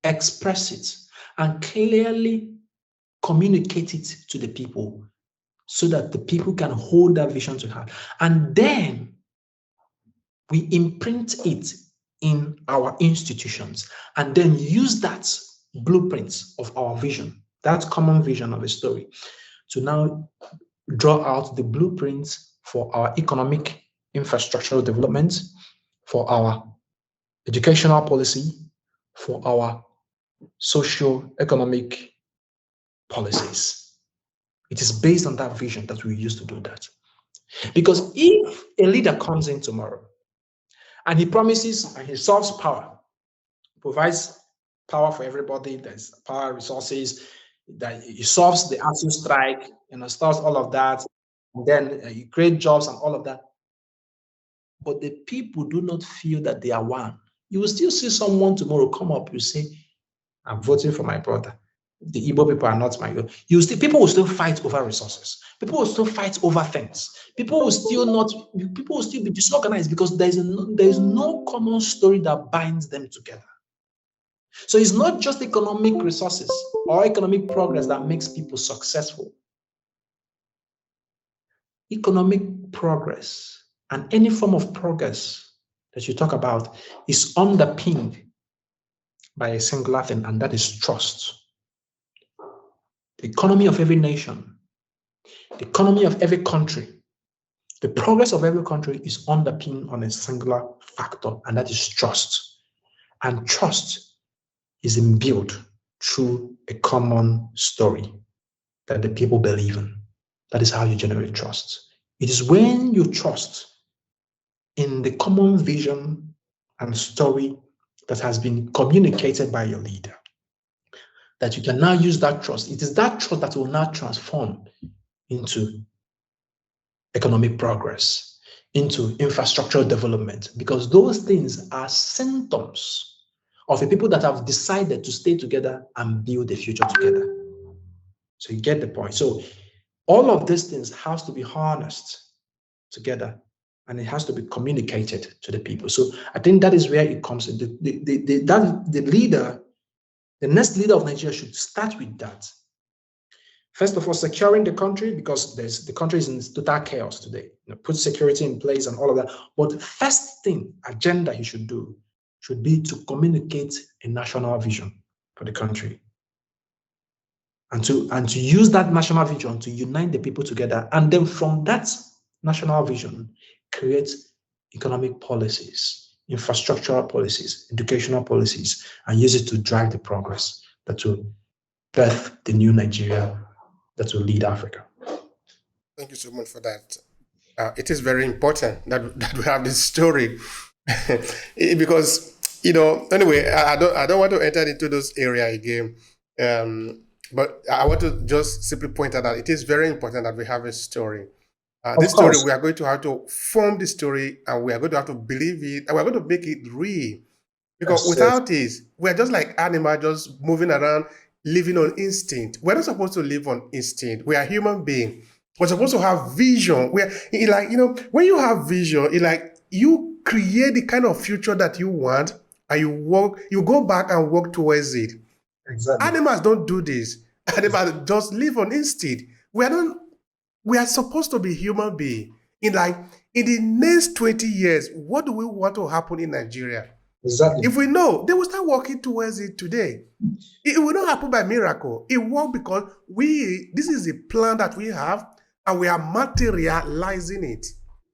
express it and clearly communicate it to the people so that the people can hold that vision to heart. And then we imprint it in our institutions and then use that blueprints of our vision, that common vision of a story, to now draw out the blueprints for our economic infrastructural development, for our educational policy, for our socio-economic policies. It is based on that vision that we use to do that. Because if a leader comes in tomorrow and he promises and he solves power, provides power for everybody, there's power resources, that he solves the ASU strike, starts all of that, and then you create jobs and all of that. But the people do not feel that they are one. You will still see someone tomorrow come up, you say, I'm voting for my brother. The Igbo people are not my own. People will still fight over resources. People will still fight over things. People will still be disorganized because there is no common story that binds them together. So it's not just economic resources or economic progress that makes people successful. Economic progress and any form of progress that you talk about is underpinned by a singular thing, and that is trust. The economy of every nation, the economy of every country, the progress of every country is underpinned on a singular factor, and that is trust. And trust is imbued through a common story that the people believe in. That is how you generate trust. It is when you trust in the common vision and story that has been communicated by your leader that you can now use that trust. It is that trust that will now transform into economic progress, into infrastructural development, because those things are symptoms of a people that have decided to stay together and build a future together. So you get the point. So all of these things has to be harnessed together, and it has to be communicated to the people. So I think that is where it comes in. The next leader of Nigeria should start with that. First of all, securing the country, because the country is in total chaos today. Put security in place and all of that. But the first thing, agenda he should do, should be to communicate a national vision for the country. And to use that national vision to unite the people together. And then from that national vision, create economic policies, infrastructural policies, educational policies, and use it to drive the progress that will birth the new Nigeria that will lead Africa. Thank you so much for that. It is very important that we have this story because, anyway, I don't want to enter into those area again. But I want to just simply point out that it is very important that we have a story. This story, we are going to have to form the story, and we are going to have to believe it, and we're going to make it real. Because without it, we're just like animals, just moving around, living on instinct. We're not supposed to live on instinct. We are human beings. We're supposed to have vision. When you have vision, you create the kind of future that you want, and you go back and work towards it. Exactly. Animals don't do this. Animals just live on instinct. We are supposed to be human beings. In the next 20 years, what do we want to happen in Nigeria? Exactly. If we know, they will start working towards it today. It will not happen by miracle. It won't, because this is a plan that we have, and we are materializing it.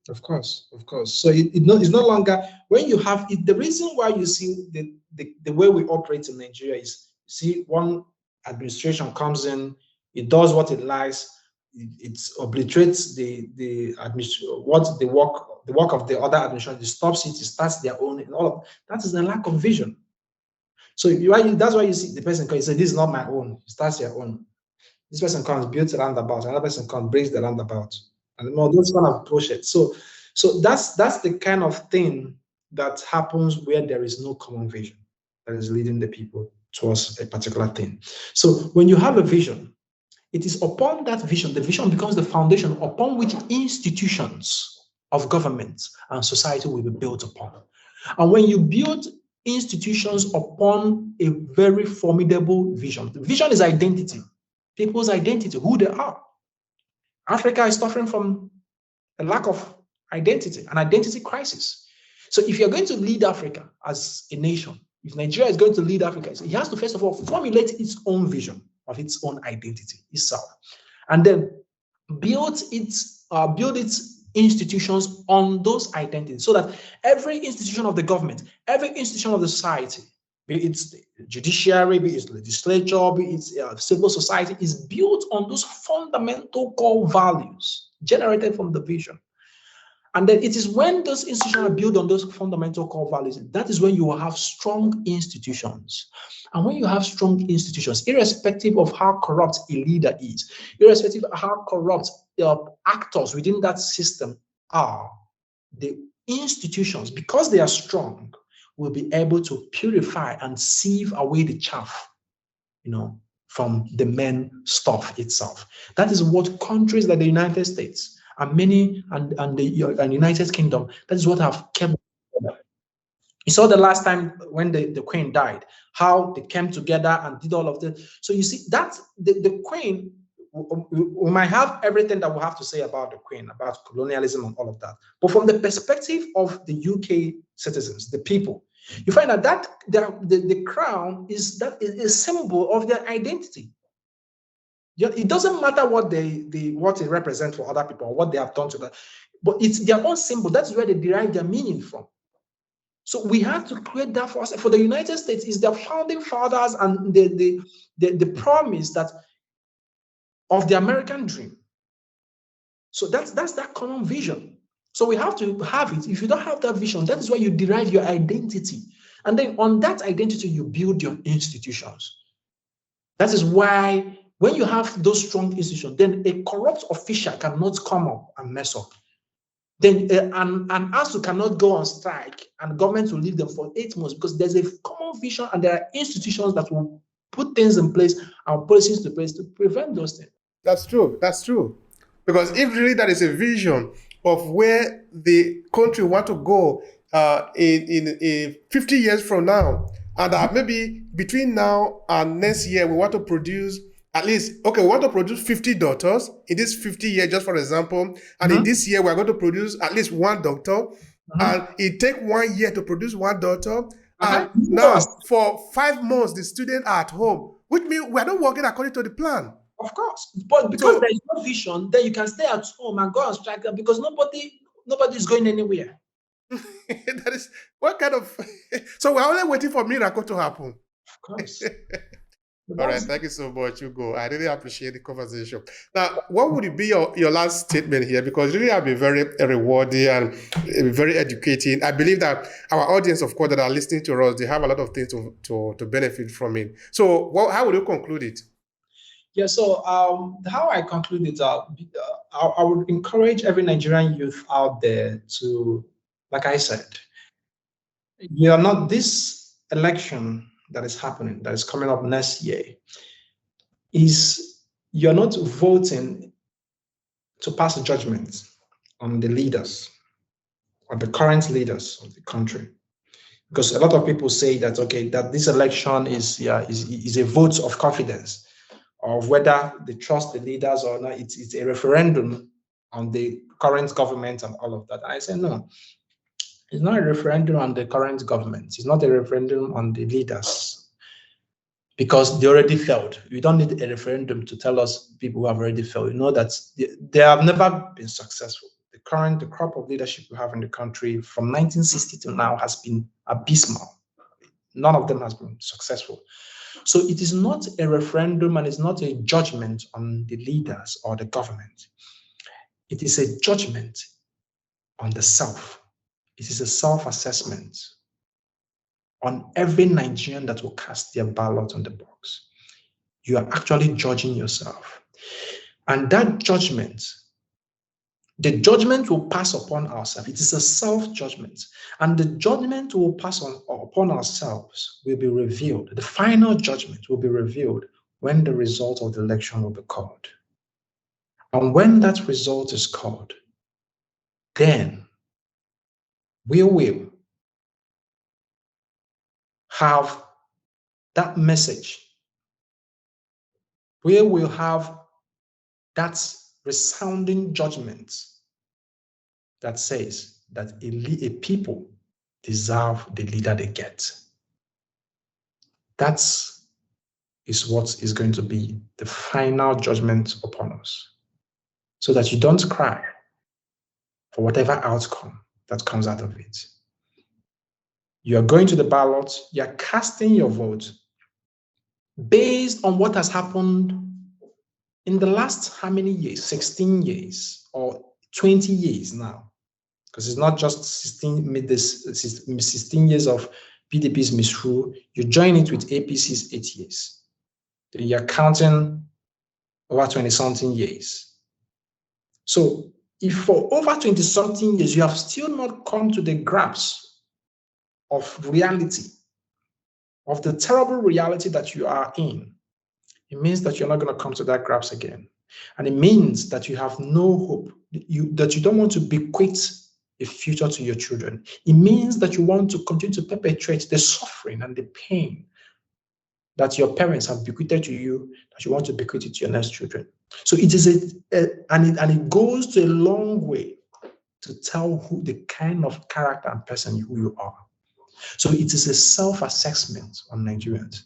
Of course. So it's no longer, when you have it, the reason why you see the way we operate in Nigeria is, see, one administration comes in, it does what it likes, it obliterates the work of the other administration, it stops it, it starts their own, and all of that is a lack of vision. So that's why you see the person comes, you say, this is not my own, it starts your own. This person comes, builds a roundabout, another person comes, breaks the roundabout, and all those kind of bullshit. So that's the kind of thing that happens where there is no common vision that is leading the people towards a particular thing. So when you have a vision, it is upon that vision, the vision becomes the foundation upon which institutions of government and society will be built upon. And when you build institutions upon a very formidable vision, the vision is identity, people's identity, who they are. Africa is suffering from a lack of identity, an identity crisis. So if you're going to lead Africa as a nation, if Nigeria is going to lead Africa, it has to first of all formulate its own vision of its own identity itself, and then build its institutions on those identities, so that every institution of the government, every institution of the society, be it the judiciary, be it legislature, be it civil society, is built on those fundamental core values generated from the vision. And then it is when those institutions are built on those fundamental core values, that is when you will have strong institutions. And when you have strong institutions, irrespective of how corrupt a leader is, irrespective of how corrupt the actors within that system are, the institutions, because they are strong, will be able to purify and sieve away the chaff, from the main stuff itself. That is what countries like the United States and the United Kingdom, that is what have kept together. You saw the last time when the Queen died, how they came together and did all of this. So you see, that the Queen, we might have everything that we have to say about the Queen, about colonialism and all of that. But from the perspective of the UK citizens, the people, you find that the crown is a symbol of their identity. It doesn't matter what it represents for other people or what they have done to them, but it's their own symbol. That's where they derive their meaning from. So we have to create that for us. For the United States, is the founding fathers and the promise that of the American dream. So that's that common vision. So we have to have it. If you don't have that vision, that is where you derive your identity. And then on that identity, you build your institutions. That is why when you have those strong institutions, then a corrupt official cannot come up and mess up. Then an ASU cannot go on strike and government will leave them for 8 months, because there's a common vision and there are institutions that will put things in place and policies in place to prevent those things. That's true. That's true. Because if really that is a vision of where the country want to go in 50 years from now, and maybe between now and next year, we want to produce at least, we want to produce 50 doctors in this 50 years, just for example. And in this year, we're going to produce at least 1 doctor. And it takes 1 year to produce 1 doctor. And now, for 5 months, the students are at home, which means we're not working according to the plan. Of course. But because there is no vision, then you can stay at home and go on strike, because nobody is going anywhere. That is what kind of... So we're only waiting for miracle to happen. Of course. All right, thank you so much, Ugo. I really appreciate the conversation. Now, what would be your last statement here? Because really have been very rewarding and very educating. I believe that our audience, of course, that are listening to us, they have a lot of things to benefit from it. So how would you conclude it? Yeah, so how I conclude it, I would encourage every Nigerian youth out there to, like I said, you are not this election that is happening, that is coming up next year, you're not voting to pass a judgment on the leaders, or the current leaders of the country. Because a lot of people say that, that this election is a vote of confidence, of whether they trust the leaders or not. It's a referendum on the current government and all of that. I say, no. It's not a referendum on the current government. It's not a referendum on the leaders, because they already failed. We don't need a referendum to tell us people who have already failed. You know that they have never been successful. The crop of leadership we have in the country from 1960 to now has been abysmal. None of them has been successful. So it is not a referendum and it's not a judgment on the leaders or the government. It is a judgment on the self. It is a self-assessment on every Nigerian that will cast their ballot on the box. You are actually judging yourself. And that judgment, the judgment will pass upon ourselves. It is a self-judgment. And the judgment will pass upon ourselves will be revealed. The final judgment will be revealed when the result of the election will be called. And when that result is called, then we will have that message. We will have that resounding judgment that says that a people deserve the leader they get. That is what is going to be the final judgment upon us, so that you don't cry for whatever outcome that comes out of it. You are going to the ballot, you are casting your vote based on what has happened in the last how many years? 16 years or 20 years now. Because it's not just 16 years of PDP's misrule. You join it with APC's 8 years. Then you're counting over 20-something years. So if for over 20-something years, you have still not come to the grasp of reality, of the terrible reality that you are in, it means that you're not going to come to that grasp again. And it means that you have no hope, that you don't want to bequeath a future to your children. It means that you want to continue to perpetuate the suffering and the pain that your parents have bequeathed to you, that you want to bequeath it to your next children. So it is and it goes to a long way to tell who the kind of character and person who you are. So it is a self-assessment on Nigerians.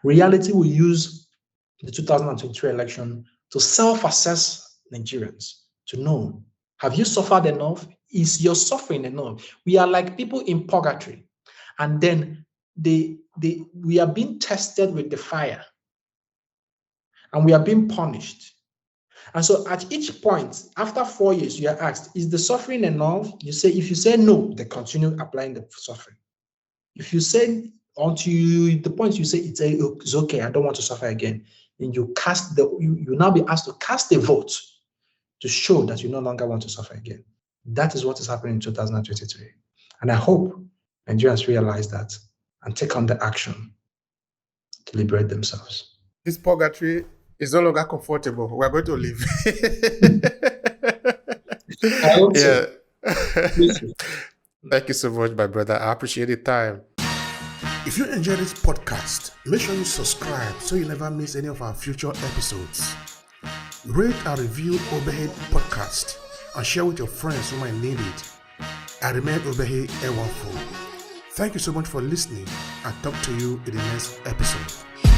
Reality will use the 2023 election to self-assess Nigerians, to know, have you suffered enough? Is your suffering enough? We are like people in purgatory, and then we are being tested with the fire, and we are being punished. And so at each point, after 4 years, you are asked, is the suffering enough? You say, if you say no, they continue applying the suffering. If you say until the point you say it's okay, I don't want to suffer again, then you now be asked to cast a vote to show that you no longer want to suffer again. That is what is happening in 2023. And I hope Nigerians realize that and take on the action to liberate themselves. This purgatory is no longer comfortable. We're going to leave. I hope so. Thank you so much, my brother. I appreciate the time. If you enjoy this podcast, make sure you subscribe so you never miss any of our future episodes. Rate and review Obehi Podcast and share with your friends who might need it. I remain Obehi Ewafo. Thank you so much for listening, and talk to you in the next episode.